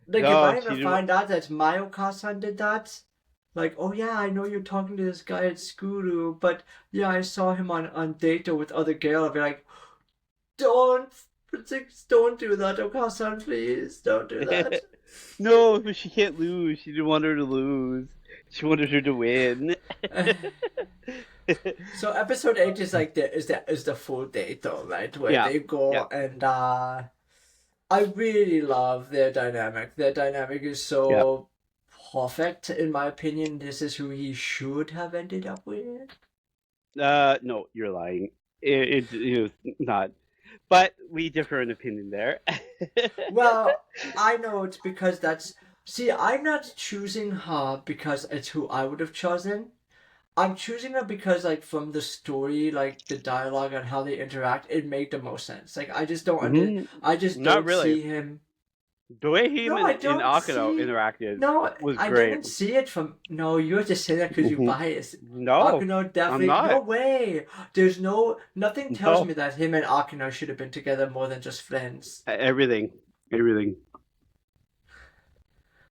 Like if No, I she ever didn't. find out that my Okasan did that, like, oh yeah, I know you're talking to this guy at Skuru, but yeah, I saw him on data with other girl. I'd be like, don't, don't do that, Okasan, please, don't do that. No, but she can't lose. She didn't want her to lose. She wanted her to win. So episode 8 is like the full date though, right? Where Yeah, they yeah, go and I really love their dynamic. Their dynamic is yeah. so perfect in my opinion. This is who he should have ended up with. No, you're lying. It was not. But we differ in opinion there. Well, I know it's because that's, see, I'm not choosing her because it's who I would have chosen. I'm choosing her because, like, from the story, like the dialogue and how they interact, it made the most sense. Like, I just don't I just Not don't really. see him. The way him No, I and don't Akano see. interacted No, was I great. didn't see it from. No, you're just saying that because you biased. No, Akano I'm definitely. No not. way. Nothing tells No, me that him and Akano should have been together more than just friends. everything.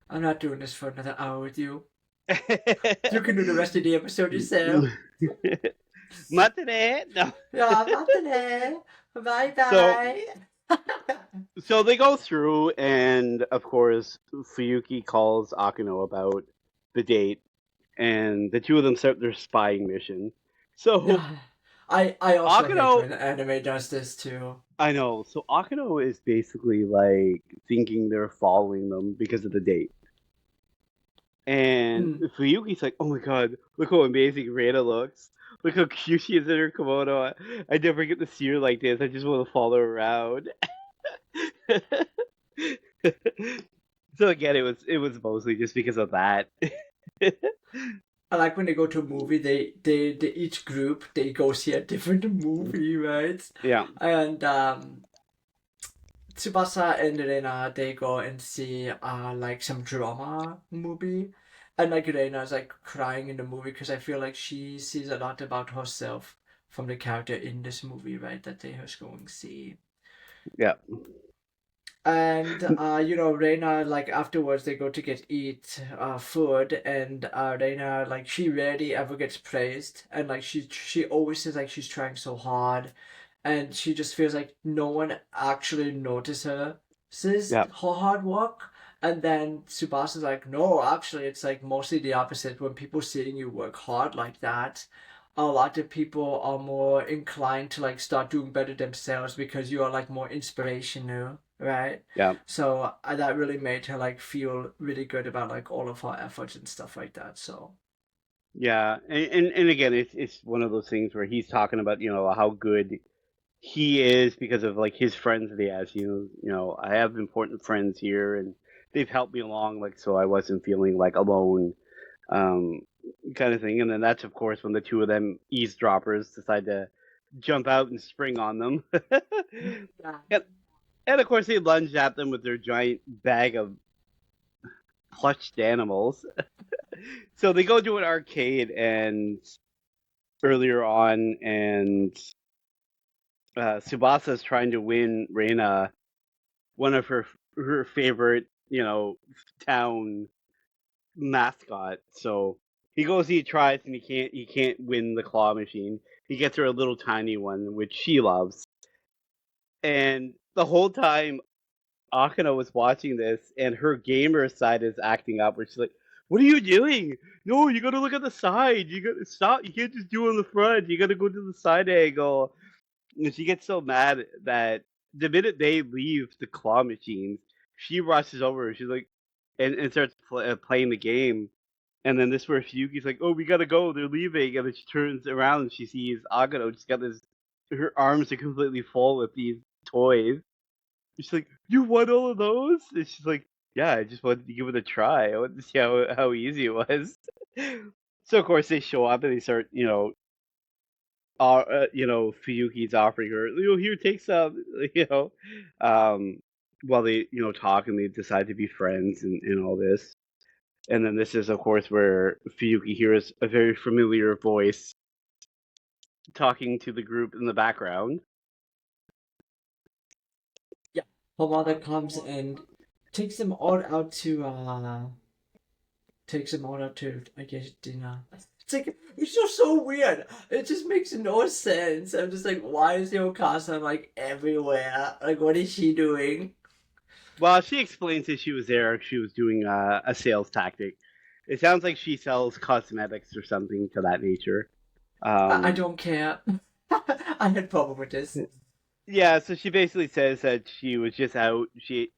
I'm not doing this for another hour with you. You can do the rest of the episode yourself. Matane. No. Yeah, matane. Bye So bye. so they go through, and of course, Fuyuki calls Akano about the date, and the two of them start their spying mission. So I also hate Akano, when anime does this too. I know. So Akano is basically like thinking they're following them because of the date. And Fuyuki's like, oh my god, look how amazing Reina looks. Look how cute she is in her kimono. I never get to see her like this. I just want to follow her around. So again, it was mostly just because of that. I like when they go to a movie, they each group they go see a different movie, right? Yeah. And Tsubasa and Reina they go and see like some drama movie, and like Reina's like crying in the movie because I feel like she sees a lot about herself from the character in this movie, right? That they are going to see. Yeah. And you know, Reina, like afterwards they go to eat food, and Reina, like, she rarely ever gets praised, and like she always says like she's trying so hard, and she just feels like no one actually notices her says Yeah. her hard work. And then Tsubasa's like, no, actually it's like mostly the opposite. When people seeing you work hard like that, a lot of people are more inclined to like start doing better themselves because you are like more inspirational, right? Yeah. So that really made her like feel really good about like all of her efforts and stuff like that. So Yeah. And again, it's one of those things where he's talking about, how good he is because of like his friends that he has. I have important friends here, and they've helped me along, like, so I wasn't feeling like alone, um, kind of thing. And then that's of course when the two of them eavesdroppers decide to jump out and spring on them. yeah. And of course they lunge at them with their giant bag of plushed animals. So they go to an arcade and earlier on, and Tsubasa is trying to win Reina one of her favorite, town mascot. So he goes, he tries, and he can't win the claw machine. He gets her a little tiny one, which she loves. And the whole time Akano was watching this, and her gamer side is acting up, where she's like, "What are you doing? No, you gotta look at the side. You gotta stop. You can't just do it on the front. You gotta go to the side angle." And she gets so mad that the minute they leave the claw machines, she rushes over. She's like, and starts playing the game. And then this where Fuyuki's like, "Oh, we gotta go. They're leaving." And then she turns around and she sees Agano just got this. Her arms are completely full with these toys. She's like, "You won all of those?" And she's like, "Yeah, I just wanted to give it a try. I wanted to see how easy it was." So of course they show up and they start, Fuyuki's offering her, here, take some, um, while they, talk and they decide to be friends and all this. And then this is, of course, where Fuyuki hears a very familiar voice talking to the group in the background. Yeah. Her mother comes and takes them all out to I guess dinner. It's like it's just so weird. It just makes no sense. I'm just like, why is Yokasa like everywhere? Like, what is she doing? Well, she explains that she was there. She was doing a sales tactic. It sounds like she sells cosmetics or something to that nature. I don't care. I had problem with this. Yeah, so she basically says that she was just out. She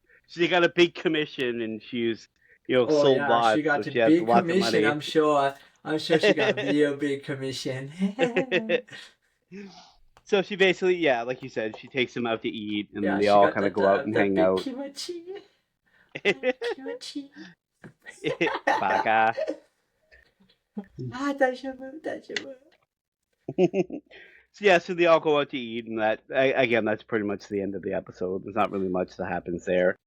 got a big commission and she's Oh sold yeah, she lots, so got a she has big lots of commission. money. I'm sure she got a real big commission. So she basically, yeah, like you said, she takes them out to eat, and then Yeah, they she all got kind of go out and that hang big out. kimchi. Kimchi. Baka. deja vu, deja vu. So yeah, so they all go out to eat, and again, that's pretty much the end of the episode. There's not really much that happens there.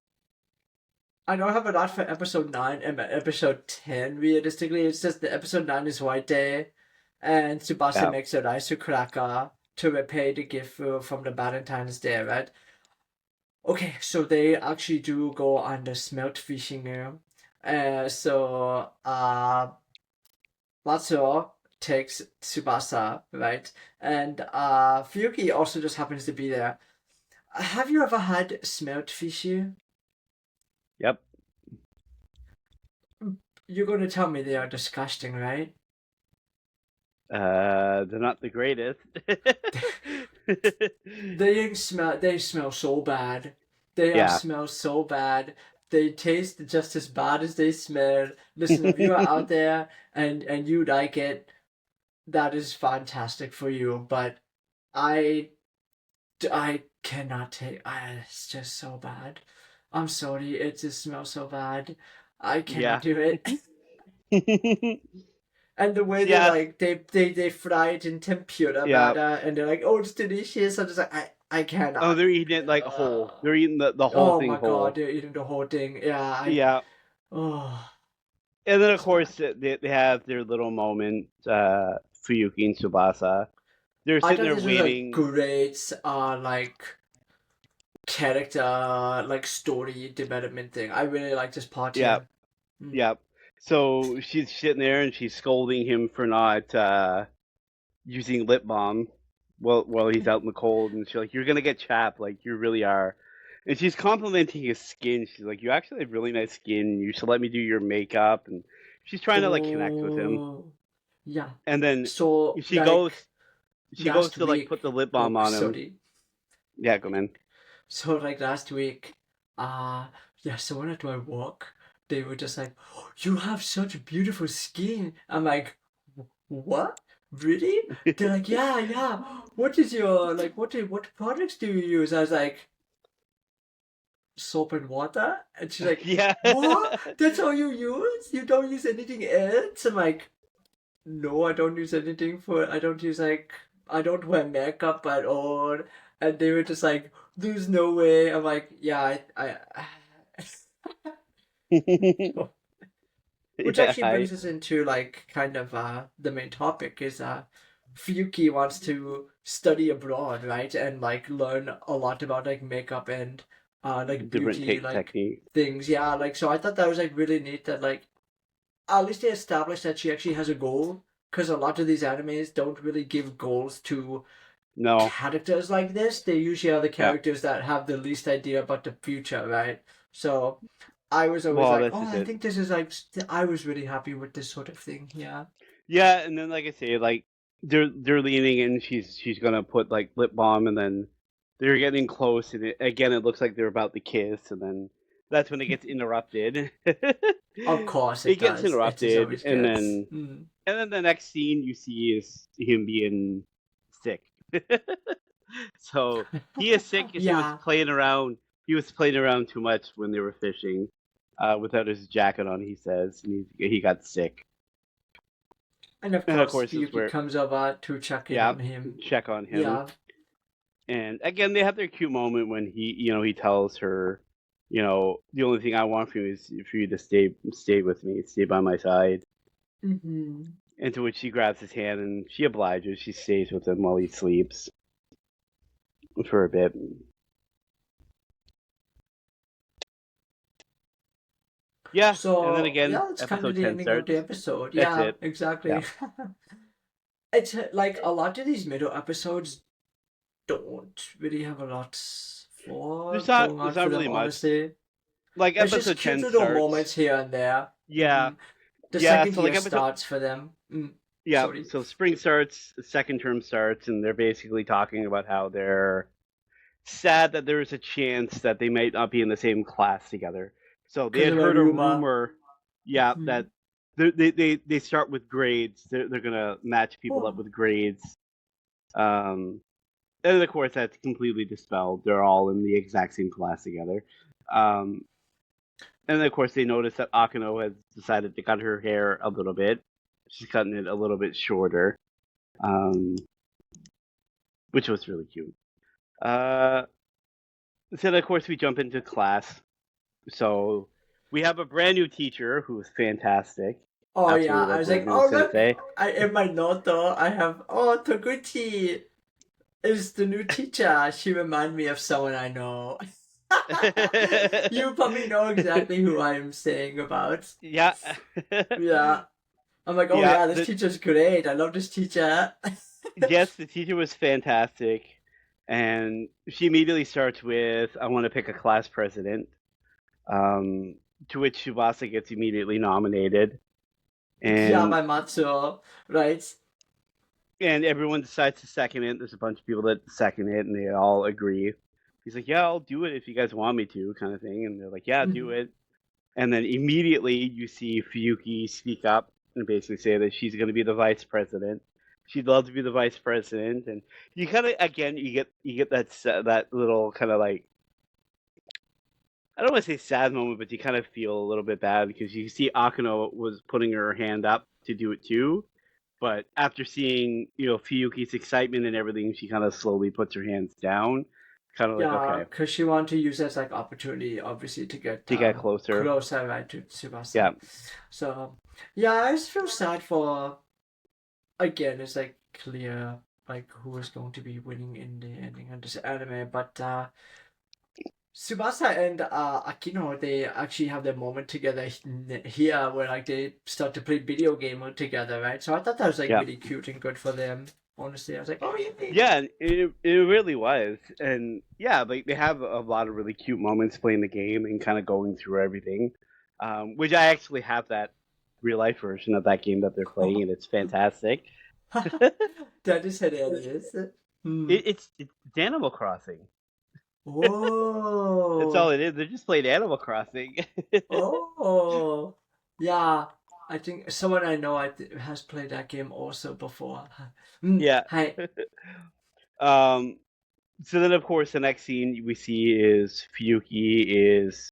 I don't have a lot for episode 9 and episode 10, realistically. It's just the episode 9 is White Day, and Tsubasa Yeah. makes a rice cracker to repay the gift from the Valentine's Day, right? Okay, so they actually do go on the smelt fishing here. Matsuo takes Tsubasa, right? And Fuyuki also just happens to be there. Have you ever had smelt fish here? Yep. You're going to tell me they are disgusting, right? They're not the greatest. They smell so bad. They smell so bad. They taste just as bad as they smell. Listen, if you are out there and you like it, that is fantastic for you. But I cannot take. It's just so bad. I'm sorry. It just smells so bad. I cannot do it. And the way they fry it in tempura batter, and they're like, oh, it's delicious. I'm just like, I cannot. Oh, they're eating it like whole. They're eating the whole thing whole. Oh my god, they're eating the whole thing. Yeah. Yeah. Oh. And then of course they have their little moment, Fuyuki and Tsubasa. They're sitting there waiting. Great, like character, like story development thing. I really like this part. Yeah. Yeah. So she's sitting there and she's scolding him for not using lip balm while he's out in the cold, and she's like, "You're gonna get chapped, like you really are." And she's complimenting his skin. She's like, "You actually have really nice skin. You should let me do your makeup." And she's trying to like connect with him. Yeah. And then so she goes to like put the lip balm on him. Sorry. Yeah, go man. So like last week, someone at my work, they were just like, oh, "You have such beautiful skin." I'm like, "What? Really?" They're like, "Yeah. What is your what products do you use?" I was like, "Soap and water." And she's like, "Yeah, what? That's all you use? You don't use anything else?" I'm like, "No, I don't use anything I don't wear makeup at all." And they were just like, "There's no way." I'm like, "Yeah, I Which actually brings us into like kind of the main topic is Fuyuki wants to study abroad, right? And like learn a lot about like makeup and like beauty technique things. Yeah, like so I thought that was like really neat that like at least they established that she actually has a goal, because a lot of these animes don't really give goals to characters like this. They usually are the characters that have the least idea about the future, right? So I was always I think this is like, I was really happy with this sort of thing. Yeah. Yeah, and then like I say, like they're leaning in. She's gonna put like lip balm, and then they're getting close, and it looks like they're about to kiss, and then that's when it gets interrupted. Of course, it gets interrupted, and then the next scene you see is him being sick. So he is sick because he was playing around. He was playing around too much when they were fishing, without his jacket on. He says, and he got sick. And of course Yuki comes over to check on him. Check on him. Yeah. And again, they have their cute moment when he tells her, the only thing I want from you is for you to stay with me, stay by my side. Mm-hmm. And to which she grabs his hand and she obliges. She stays with him while he sleeps for a bit. Yeah. So and then again, it's kind of the ending starts. of the episode. That's it. Exactly. Yeah. It's like a lot of these middle episodes don't really have a lot for. There's not really much. Honestly. Like there's episode just 10 little starts. moments here and there. Yeah. The second year starts for them. Yeah. Sorry. So spring starts, the second term starts, and they're basically talking about how they're sad that there's a chance that they might not be in the same class together. So they had heard a rumor, that they start with grades. They're gonna match people up with grades. And of course that's completely dispelled. They're all in the exact same class together. And of course they notice that Akano has decided to cut her hair a little bit. She's cutting it a little bit shorter, which was really cute. So of course we jump into class. So we have a brand new teacher who's fantastic. Oh yeah, Absolutely I love was like, working with oh look, Sensei. I in my note though I have Toguchi is the new teacher. She remind me of someone I know. You probably know exactly who I'm saying about. Yeah. Yeah. I'm like, oh Yeah, yeah, this teacher's great. I love this teacher. yes, the teacher was fantastic. And she immediately starts with, I want to pick a class president. Um, to which Tsubasa gets immediately nominated. Yeah, And by Matsuo, right? everyone decides to second it. There's a bunch of people that second it, and they all agree. He's like, "Yeah, I'll do it if you guys want me to," kind of thing. And they're like, "Yeah, do Mhm. it." And then immediately you see Fuyuki speak up and basically say that she's going to be the vice president. She'd love to be the vice president, and you kind of again you get that little kind of like, I don't want to say sad moment, but you kind of feel a little bit bad because you see Akano was putting her hand up to do it too, but after seeing Fuyuki's excitement and everything, she kind of slowly puts her hands down, kind of like, Yeah, okay, because she wanted to use it as like opportunity, obviously, to get to get closer. closer, right, to Tsubasa. Yeah, So, yeah, I just feel sad for, again, it's like clear like who is going to be winning in the ending of this anime, but Tsubasa and Akino, they actually have their moment together here where like they start to play video game together, right? So I thought that was like yeah. really cute and good for them. Honestly, I was like, oh yeah. Yeah, it really was, and yeah, like they have a lot of really cute moments playing the game and kind of going through everything, which I actually have that real life version of that game that they're playing, and it's fantastic. That is hilarious. Hmm. It's Animal Crossing. That's all Whoa. it is. They're just playing Animal Crossing. Oh. Yeah. I think someone I know has played that game also before. Yeah. Hi. Um. So then, of course, the next scene we see is Fuyuki is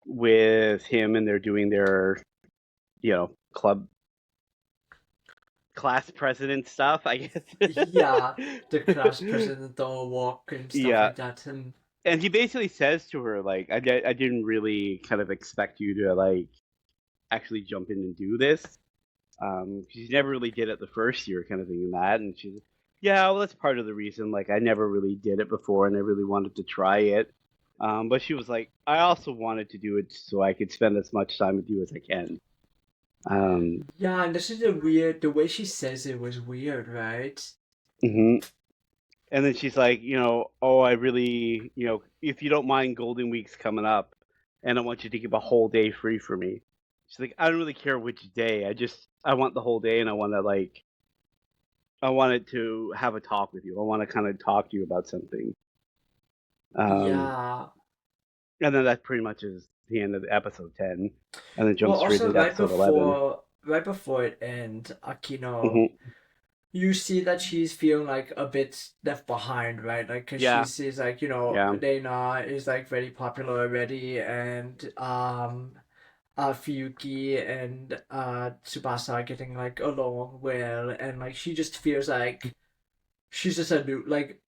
with him, and they're doing their, club class president stuff, I guess. Yeah, the class president walk and stuff Yeah, like that. And and he basically says to her like, I didn't really kind of expect you to like actually jump in and do this, because you never really did it the first year, kind of thing, in that. And she's, yeah, well, that's part of the reason. Like, I never really did it before, and I really wanted to try it. But she was like, I also wanted to do it so I could spend as much time with you as I can. yeah, and this is a weird. The way she says it was weird, right? hmm And then she's like, oh, I really, if you don't mind, Golden Week's coming up, and I want you to give a whole day free for me. She's like, I don't really care which day. I want the whole day, and I wanted to have a talk with you. I want to kind of talk to you about something. Um, Yeah. and then that pretty much is the end of episode 10, and then Well, jumps straight also into episode 11. right before it ends, Akino, hmm you see that she's feeling like a bit left behind, right? Like, cause she Yeah, sees like yeah, Reina is like very popular already, and Fuyuki and Tsubasa are getting like along well, and like she just feels like she's just a new like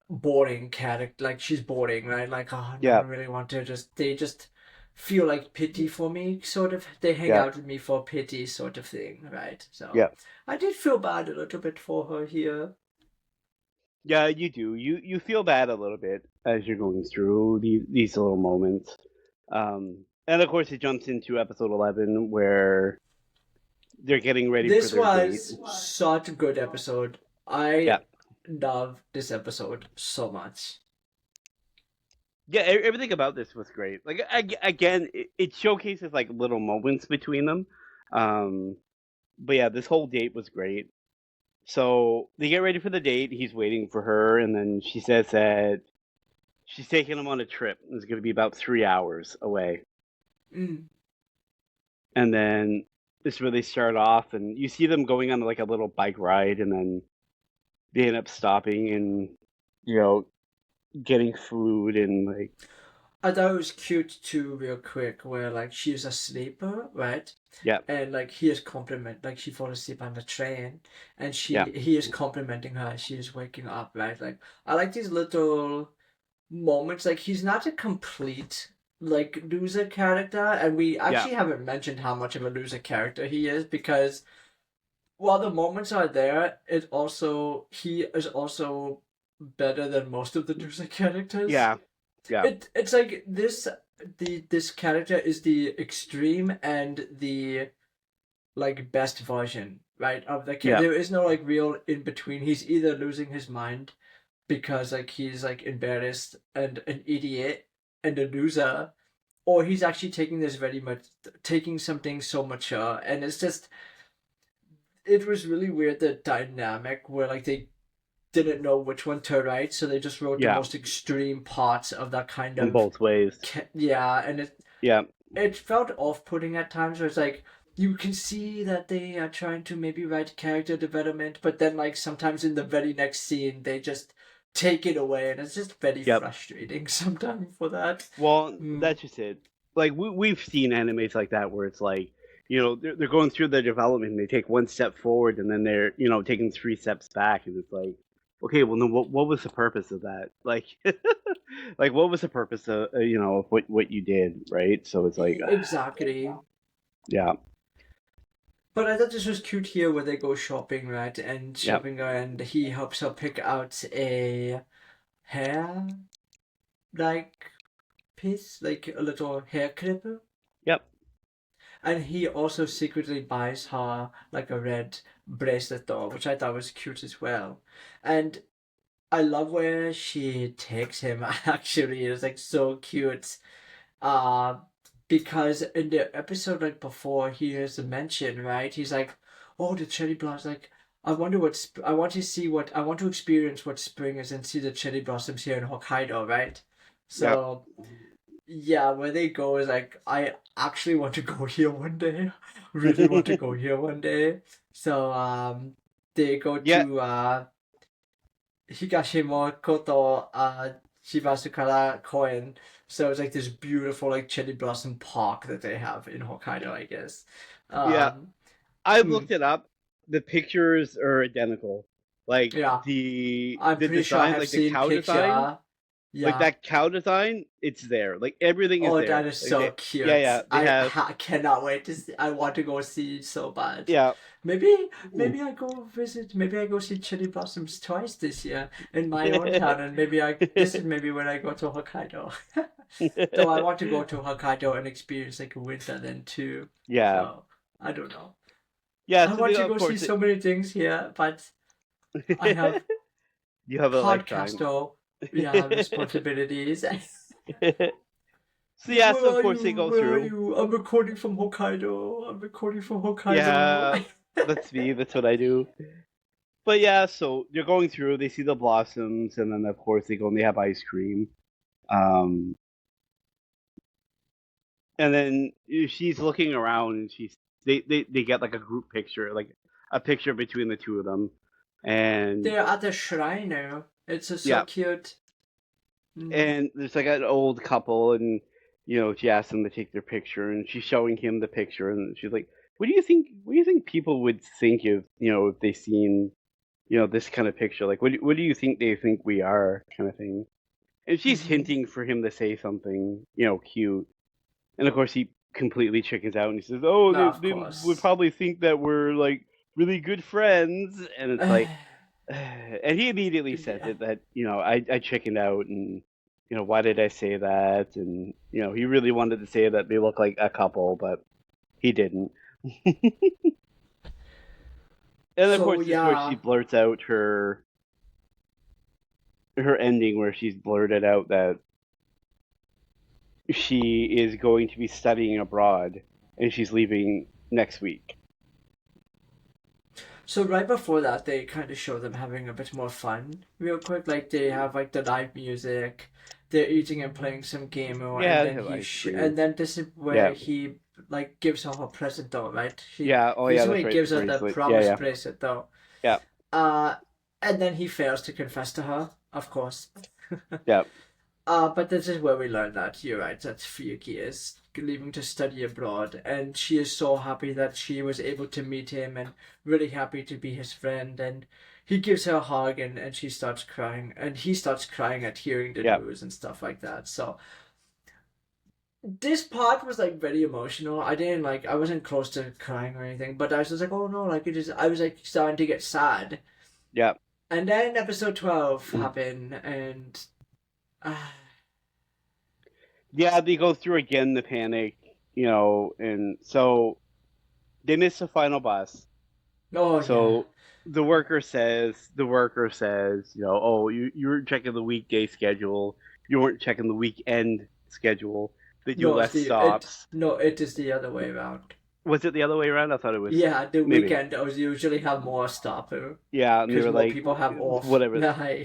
boring character. Like she's boring, right? Like no yeah, one really want to just they just feel like pity for me, sort of. They hang yeah, out with me for pity, sort of thing, right? So yeah. I did feel bad a little bit for her here. Yeah, you do. You feel bad a little bit as you're going through these little moments. And of course, it jumps into episode 11 where they're getting ready for This their date. was such a good episode. Yeah, I love this episode so much. yeah. Everything about this was great. Like, again, it showcases like little moments between them. Um, but yeah, this whole date was great. So they get ready for the date. He's waiting for her, and then she says that she's taking him on a trip. It's going to be about 3 hours away. Mm. And then this is where they start off, and you see them going on like a little bike ride, and then they end up stopping and, you know, getting food and like. I thought it was cute too, real quick, where like she's a sleeper, right? Yeah. And like he is compliment, like she falls asleep on the train, and Yeah. he is complimenting her as she is waking up, right? Like I like these little moments. Like he's not a complete like loser character, and we Yeah. actually haven't mentioned how much of a loser character he is because while the moments are there, he is also better than most of the loser characters. Yeah. Yeah. It's like this character is the extreme and the like best version, right, of the Yeah. character. There is no like real in between. He's either losing his mind because like he's like embarrassed and an idiot and a loser, or he's actually taking something so mature, and it's just it was really weird the dynamic where like they didn't know which one to write, so they just wrote the Yeah. most extreme parts of that kind In of both ways. yeah, and Yeah. it felt off-putting at times where it's like you can see that they are trying to maybe write character development, but then like sometimes in the very next scene they just take it away, and it's just very Yep. frustrating sometimes for that. Well, that's just it. Like we've seen animes like that where it's like, you know, they're going through their development and they take one step forward and then they're, you know, taking 3 steps back, and it's like, okay, well then what was the purpose of that? Like like what was the purpose of you know, of what you did, right? So it's like Exactly. yeah. But I thought this was cute here where they go shopping, right? And Yep. shopping, and he helps her pick out a hair like piece, like a little hair clipper. Yep. And he also secretly buys her like a red bracelet though, which I thought was cute as well. And I love where she takes him actually. It's like so cute. Uh because in the episode like before he has a mention, right? He's like, oh, the cherry blossoms, like I want to see what I want to experience what spring is and see the cherry blossoms here in Hokkaido, right? So yeah, where they go is like I actually want to go here one day. Really want to go here one day. So they go Yeah. to Higashimoto to Shibasukara Koen. So it's like this beautiful like cherry blossom park that they have in Hokkaido, I guess. Yeah. I've looked it up. The pictures are identical. Like Yeah. the I'm pretty sure I design, have like the seen cow picture. design, Yeah. like that cow design, it's there. Like everything is Oh, there. that is Like, so cute. Yeah. They have. I cannot wait to see. I want to go see it so bad. Yeah. Maybe I go visit. Maybe I go see cherry blossoms twice this year in my own town, and this is maybe when I go to Hokkaido. Though I want to go to Hokkaido and experience like winter then too. Yeah. So, I don't know. Yeah. I want to go see so many things here, but I have you have a podcast though. We have responsibilities. So yeah, so of course they go Where through. are you? I'm recording from Hokkaido. Yeah, that's me. That's what I do. But yeah, so they're going through. They see the blossoms, and then of course they go and they have ice cream. And then she's looking around, and they get like a group picture, like a picture between the two of them, and they're at the shrine now. It's so cute. And there's like an old couple, and you know she asks them to take their picture, and she's showing him the picture, and she's like, "What do you think? What do you think people would think if if they seen this kind of picture? Like, what do you think they think we are, kind of thing?" And she's hinting for him to say something cute, and of course he completely chickens out and he says, "Oh, they would probably think that we're like really good friends," and it's like. And he immediately says it that I chickened out, and why did I say that, and he really wanted to say that they look like a couple, but he didn't. And of course this is where she blurts out her ending, where she's blurted out that she is going to be studying abroad and she's leaving next week. So right before that, they kind of show them having a bit more fun, real quick. Like they have like the live music, they're eating and playing some game, and then this is where he like gives her present though, right? He gives her the promise bracelet though. Yeah. And then he fails to confess to her, of course. Yeah. But this is where we learn that you're right, that Fuyuki is leaving to study abroad, and she is so happy that she was able to meet him and really happy to be his friend. And he gives her a hug, and she starts crying, and he starts crying at hearing the Yeah. news and stuff like that. So this part was like very emotional. I wasn't close to crying or anything, but I was just like, oh no, like I was like starting to get sad. Yeah. And then episode 12 happened, and uh, Yeah, they go through again the panic, and so they miss the final bus. oh So yeah. the worker says, oh, you weren't checking the weekday schedule, you weren't checking the weekend schedule, that you No, left stops. it is the other way around. Was it the other way around? I thought it was Yeah, the maybe. weekend I was usually have more stuff Yeah, and they because were more like, people have off. whatever. Yeah,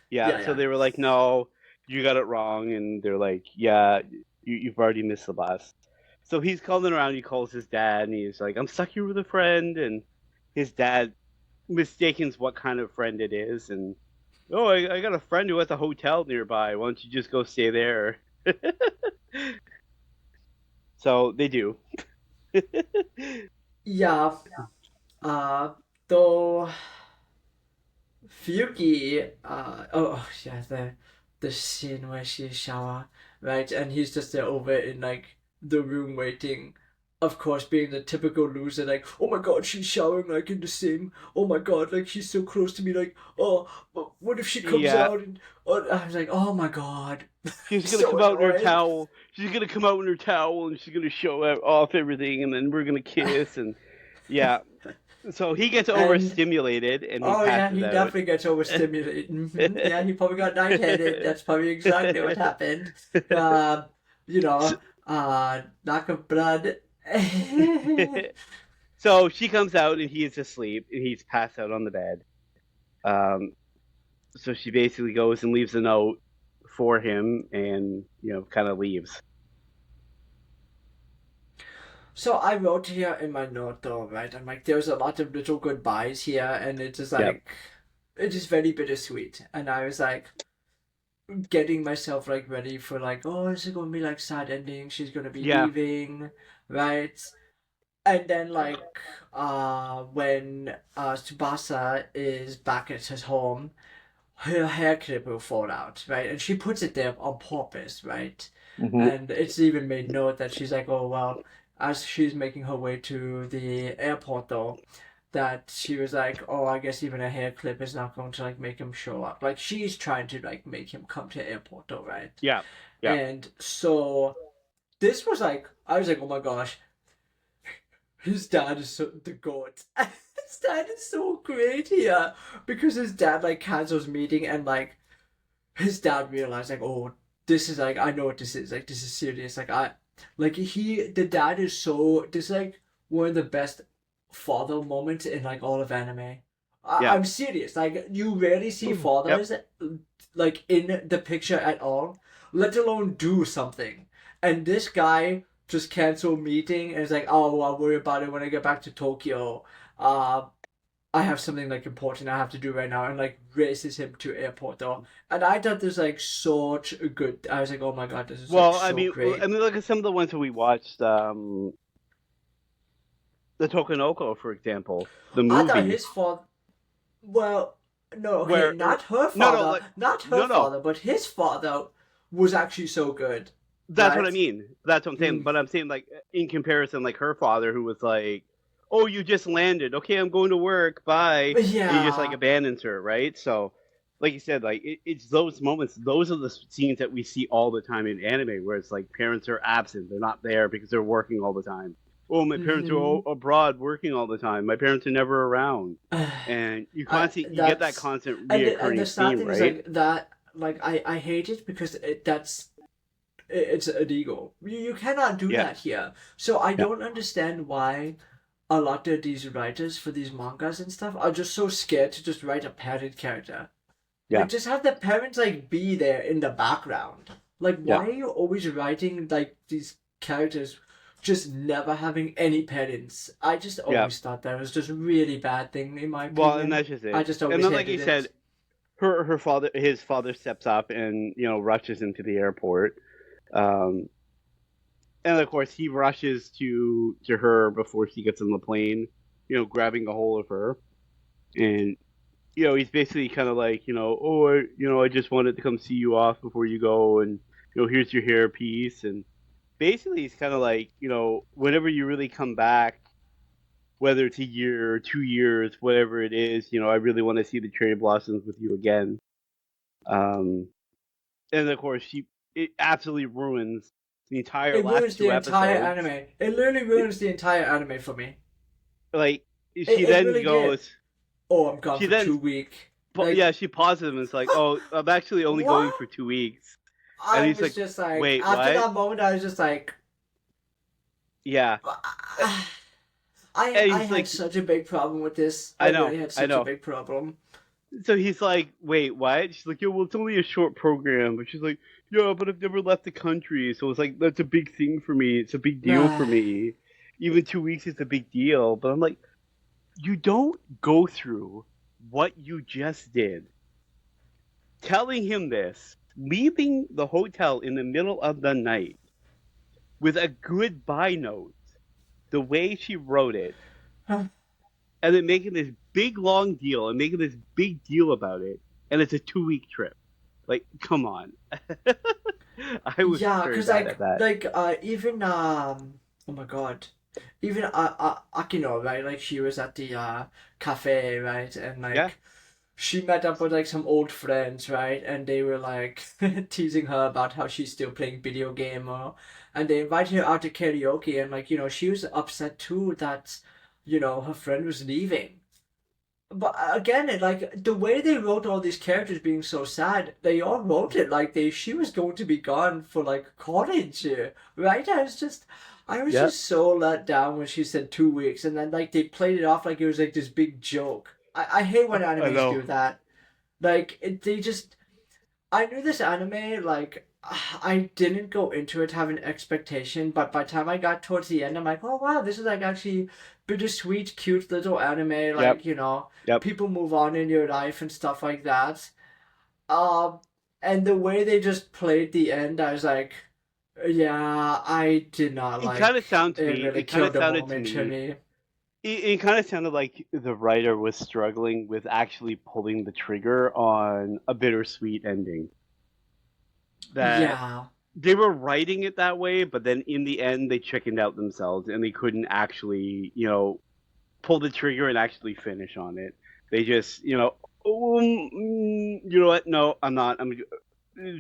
Yeah, so yeah. they were like, no, you got it wrong, and they're like, yeah, you've already missed the bus. So he's calling around. He calls his dad, and he's like, I'm stuck here with a friend, and his dad mistakens what kind of friend it is, and I got a friend who has a hotel nearby. Why don't you just go stay there? So they do. Yeah. Uh, though Fuyuki, yeah, the scene where she shower, right, and he's just there over in like the room waiting. Of course, being the typical loser, like, oh my god, she's showering like in the same. Oh my god, like she's so close to me, like, oh, but what if she comes Yeah, out and oh, I was like, oh my god, she's gonna so come out in her annoying. towel. She's gonna come out in her towel, and she's gonna show off everything, and then we're gonna kiss, and yeah. So he gets And overstimulated, and he oh yeah, passes he out. definitely gets overstimulated. Yeah, he probably got lightheaded. That's probably exactly what happened. Um, you know, lack of blood. So she comes out, and he is asleep, and he's passed out on the bed. Um, so she basically goes and leaves a note for him, and kind of leaves. So I wrote here in my note though, right? I'm like, there's a lot of little goodbyes here, and it's just Yep. like, it is very bittersweet. And I was like, getting myself like ready for like, oh, is it gonna be like sad ending? She's gonna be Yeah. leaving, right? And then like when Tsubasa is back at his home, her hair clip will fall out, right? And she puts it there on purpose, right? Hmm. And it's even made note that she's like, oh well, as she's making her way to the airport though, that she was like, oh, I guess even a hair clip is not going to like make him show up. Like she's trying to like make him come to airport though, right? Yeah. Yeah. And so this was like, I was like, oh my gosh, his dad is so the goat. His dad is so great here because his dad like cancels meeting and like his dad realized like, oh, this is like, I know what this is, like this is serious, like the dad is so, this is like one of the best father moments in like all of anime. Yeah. I'm serious, like you rarely see Yep. fathers like in the picture at all, let alone do something. And this guy just canceled meeting and is like, oh well, I'll worry about it when I get back to Tokyo. uh I have something like important I have to do right now, and like races him to airport though. And I thought this like such a good. I was like, oh my god, this is like Well, so I great. mean, look at some of the ones that we watched. The Tokonoko, for example, the I thought movie his father. Well, no, okay, where not her no, father, like not her no, father, but his father was actually so good, that's what I right? mean. That's what I'm saying. Mm. But I'm saying, like, in comparison, like her father, who was like, "Oh, you just landed. Okay, I'm going to work. Bye." And he just like Yeah, abandons her, right? So, like you said, like it's those moments. Those are the scenes that we see all the time in anime, where it's like parents are absent. They're not there because they're working all the time. Oh, my parents are mm-hmm. abroad working all the time. My parents are never around, and you get that That's constant and the reoccurring sad theme, thing is right? like that. Like I hate it because it's illegal. You cannot do Yeah, that here. So I yeah, don't understand why a lot of these writers for these mangas and stuff are just so scared to just write a parent character. yeah, Like just have the parents like be there in the background. Like yeah. why are you always writing like these characters just never having any parents? I just Yeah. always thought that was just a really bad thing in my Well, and opinion. that's just I it. just And always then, like you hated said, it. his father steps up and rushes into the airport. Um, and of course he rushes to her before she gets on the plane, grabbing a hold of her, and he's basically kind of like, oh, I just wanted to come see you off before you go, and here's your hairpiece, and basically he's kind of like, whenever you really come back, whether it's a year or 2 years, whatever it is, I really want to see the cherry blossoms with you again. Um, and of course it absolutely ruins the entire It last ruins the two entire episodes. anime. It literally ruins the entire anime for me. Like It, she it then really did. goes, Oh, I'm gone she for then 2 weeks. yeah, Like, she pauses him and it's like, oh, I'm actually only going what? for 2 weeks, and I he's was like, just like, wait, after what? that moment, I was just like, Yeah, I and he's had like, such a big problem with this. I really had I such a know. big problem. So he's like, wait, what? She's like, yeah, well, it's only a short program. But she's like, yeah, but I've never left the country. So it's like, that's a big thing for me. It's a big deal for me. Even 2 weeks is a big deal. But I'm like, you don't go through what you just did. Telling him this, leaving the hotel in the middle of the night with a goodbye note, the way she wrote it, and then making this big long deal and making this big deal about it, and it's a 2 week trip. Like, come on. I was Yeah, very cause bad at that. even oh my god, even Akino, right? Like she was at the cafe, right? And Yeah, like she met up with like some old friends, right? And they were like teasing her about how she's still playing video game, and they invited her out to karaoke, and like she was upset too that her friend was leaving. But again, like the way they wrote all these characters being so sad, they all wrote it like she was going to be gone for like college, right? I was yeah. just so let down when she said 2 weeks, and then like they played it off like it was like this big joke. I hate when I animes know. do that. Like they just I knew this anime, like, I didn't go into it having expectation, but by the time I got towards the end, I'm like, oh wow, this is like actually bittersweet, cute little anime, Yep, like, yep. people move on in your life and stuff like that. Um, and the way they just played the end, I was like, yeah, I did not It kind of like sounded to it me. really It kind of killed the sounded to moment to me. me. It kind of sounded like the writer was struggling with actually pulling the trigger on a bittersweet ending. That Yeah. they were writing it that way, but then in the end they chickened out themselves and they couldn't actually, pull the trigger and actually finish on it. They just, you know what? No, I'm not. I'm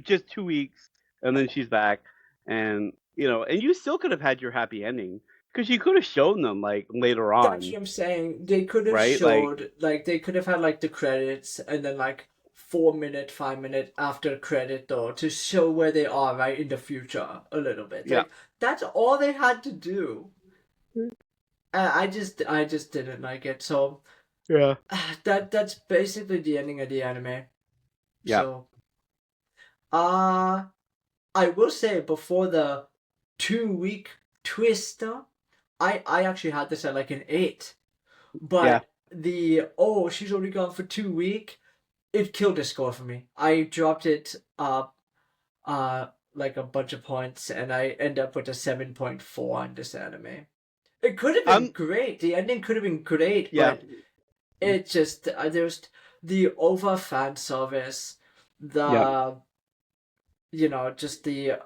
just 2 weeks, and then she's back, and and you still could have had your happy ending because you could have shown them like later That's on, what I'm saying. They could have right? Like, showed like they could have had like the credits and then like 4 minute, 5 minute after credit though to show where they are right in the future a little bit. yeah, Like that's all they had to do. I just didn't like it. So yeah, that's basically the ending of the anime. yeah. So uh I will say before the 2 week twister, I actually had this at like an 8. Yeah. But she's only gone for 2 weeks, it killed the score for me. I dropped it like a bunch of points and I end up with a 7.4 on this anime. It could have been I'm great. The ending could have been great, yeah. but it just there's the over fan service, Yeah. the just the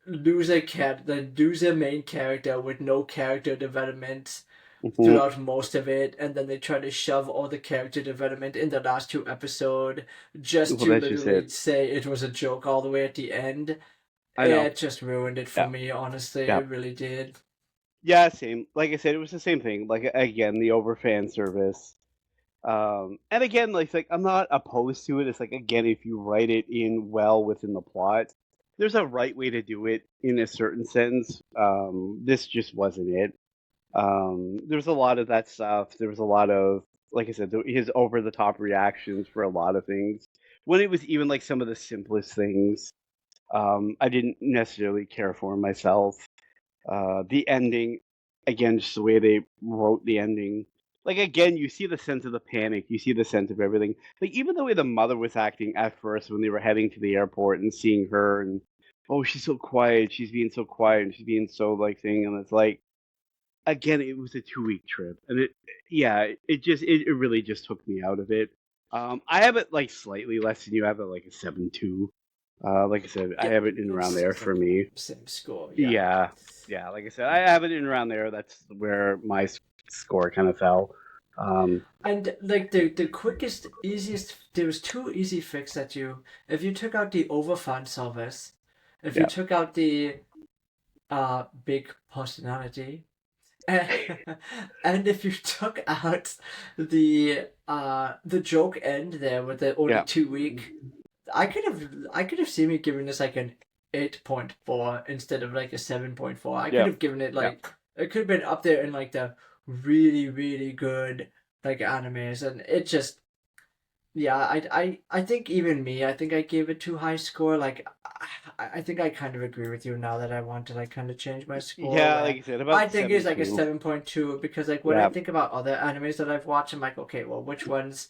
loser main character with no character development Hmm. throughout most of it, and then they try to shove all the character development in the last 2 episodes just Well, to that's just literally it. say it was a joke all the way at the end. I know. It just ruined it for Yeah. me, honestly. Yeah. It really did. Yeah. Same. Like I said, it was the same thing. Like, again, the over fan service. And again, like I'm not opposed to it. It's like, again, if you write it in well within the plot, there's a right way to do it in a certain sense. This just wasn't it. There's a lot of that stuff. There was a lot of, like I said, his over the top reactions for a lot of things. When it was even like some of the simplest things, I didn't necessarily care for myself. The ending, again, just the way they wrote the ending. like again, you see the sense of the panic, you see the sense of everything. Like even the way the mother was acting at first when they were heading to the airport and seeing her, and oh, she's so quiet, she's being so quiet, and she's being so like thing, and it's like again, it was a 2 week trip, and yeah, it really just took me out of it. I have it like slightly less than you. I have it like a 7.2. Like I said, I Yeah, have it in around it's there it's for like me. same score. Yeah. Yeah, yeah. Like I said, I have it in around there. That's where my score kind of fell. Um, And like the quickest, easiest, there was two easy fix that you, if you took out the overfund service, if you yeah, took out the big personality, and if you took out the joke end there with the only yeah, 2 week, I could have seen me giving this like an 8.4 instead of like a 7.4. I could yeah, have given it yeah. like, it could have been up there in like the really really good like animes, and it just, yeah, I think even me, I think I gave it too high score. Like I think I kind of agree with you now that I want to like kind of change my score, Yeah, like where I said, I about think it's like a 7.2. 7.2, because like when I Yeah. think about other animes that I've watched, I'm like, okay, well, which ones,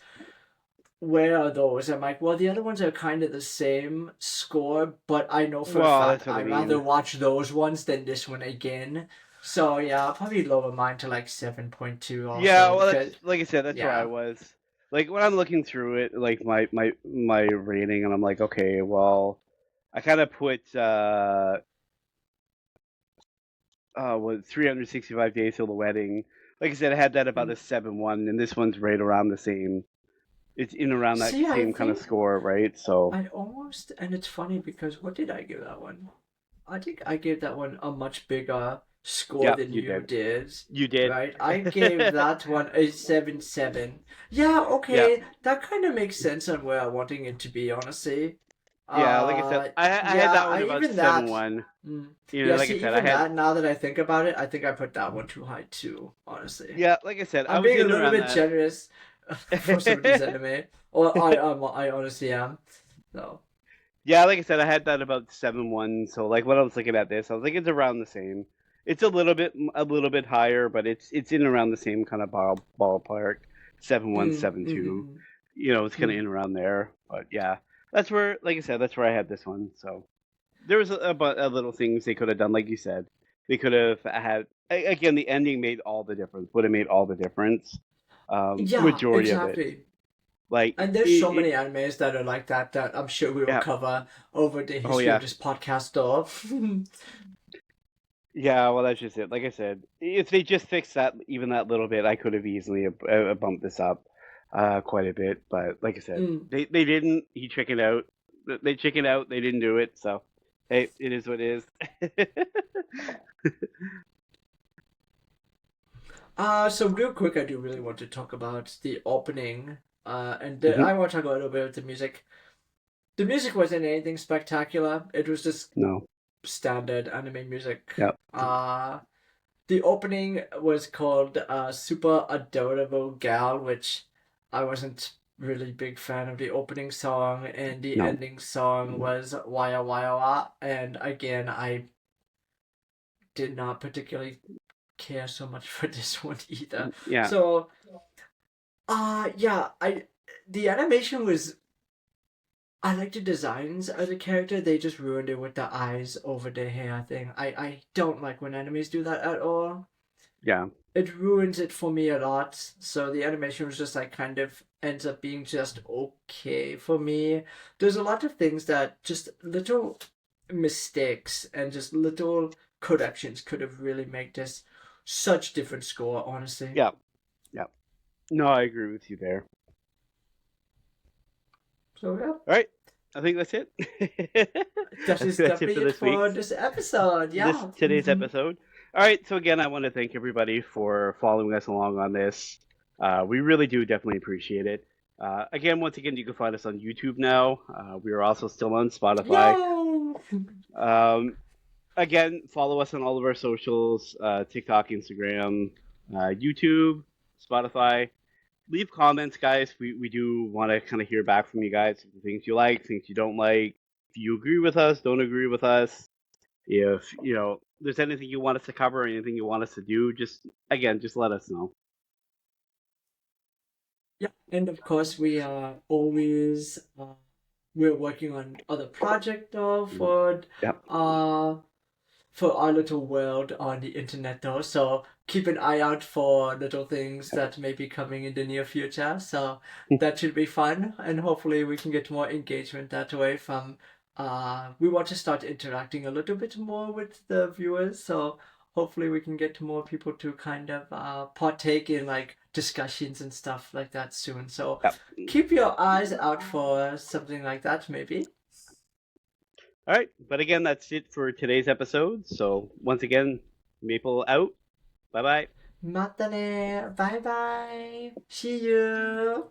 where are those? I'm like, well, the other ones are kind of the same score, but I know for a Well, fact that's what I I'd rather mean. watch those ones than this one again. So yeah, I'll probably lower mine to like 7.2 Yeah, also, well, that's because like I said, that's where I yeah. was. Like when I'm looking through it, like my rating, and I'm like, okay, well, I kind of put was 365 days till the wedding. Like I said, I had that about Mm. a 7.1, and this one's right around the same. It's in around that See, I same kind of think score, right? So I'd almost, and it's funny because what did I give that one? I think I gave that one a much bigger score yeah, than you you did. did. You did. Right? I gave that one a 7.7. Yeah, Yeah, okay, that kind of makes sense on where I'm wanting it to be, honestly. yeah. Like I said, I had Yeah, that one I about even seven that. one. Mm, You know, yeah, like I see, said, I even had that. Now that I think about it, I think I put that one too high too. Honestly, yeah, like I said, I I'm was being a in little around bit that. generous for some of these anime, or I honestly am. So. Yeah, like I said, I had that about 7.1. So like when I was looking at this, I was like, it's around the same. It's a little bit higher, but it's in around the same kind of ballpark. 7.1, Mm, 7.2. mm, You know, it's kind of mm. in around there. But yeah, that's where, like I said, that's where I had this one. So there was a little things they could have done, like you said. They could have had again. The ending made all the difference. Would have made all the difference. Yeah, Majority of it, exactly. like And there's so many animes that are like that that I'm sure we will yeah. cover over the Oh history of yeah. this podcast. Though. Yeah, well, that's just it. Like I said, if they just fixed that, even that little bit, I could have easily bumped this up quite a bit. But like I said, Mm. they didn't. He chickened out. They chickened out. They didn't do it. So, hey, it is what it is. So real quick, I do really want to talk about the opening. hmm I want to talk a little bit about the music. The music wasn't anything spectacular. It was just No. standard anime music. Yeah. The opening was called Super Adorable Gal, which I wasn't really big fan of the opening song, and the No. ending song was Waya Waya Wa, and again, I did not particularly care so much for this one either. Yeah. So, yeah, the animation was, I like the designs of the character. They just ruined it with the eyes over the hair thing. I don't like when animes do that at all. Yeah. It ruins it for me a lot. So the animation was just like kind of ends up being just okay for me. There's a lot of things that just little mistakes and just little corrections could have really made this such different score, honestly. Yeah. Yeah. No, I agree with you there. So yeah, All right. I think that's it. that I think is that's it definitely for it this for week's this episode. this Yeah. today's episode. All right, so again, I want to thank everybody for following us along on this. We really do definitely appreciate it. Again, once again, you can find us on YouTube now. We are also still on Spotify. Yay! Um, again, follow us on all of our socials: TikTok, Instagram, YouTube, Spotify. Leave comments, guys. We do want to kind of hear back from you guys. Things you like, things you don't like. If you agree with us, don't agree with us, if there's anything you want us to cover or anything you want us to do, just again, just let us know. Yeah, and of course we are always we're working on other project though Yep. for our little world on the internet though. So keep an eye out for little things that may be coming in the near future. So that should be fun, and hopefully we can get more engagement that way from we want to start interacting a little bit more with the viewers. So hopefully we can get more people to kind of partake in like discussions and stuff like that soon. So Yep. keep your eyes out for something like that maybe. All right, but again, that's it for today's episode. So once again, Maple out. Bye bye. またね。バイバイ。See you.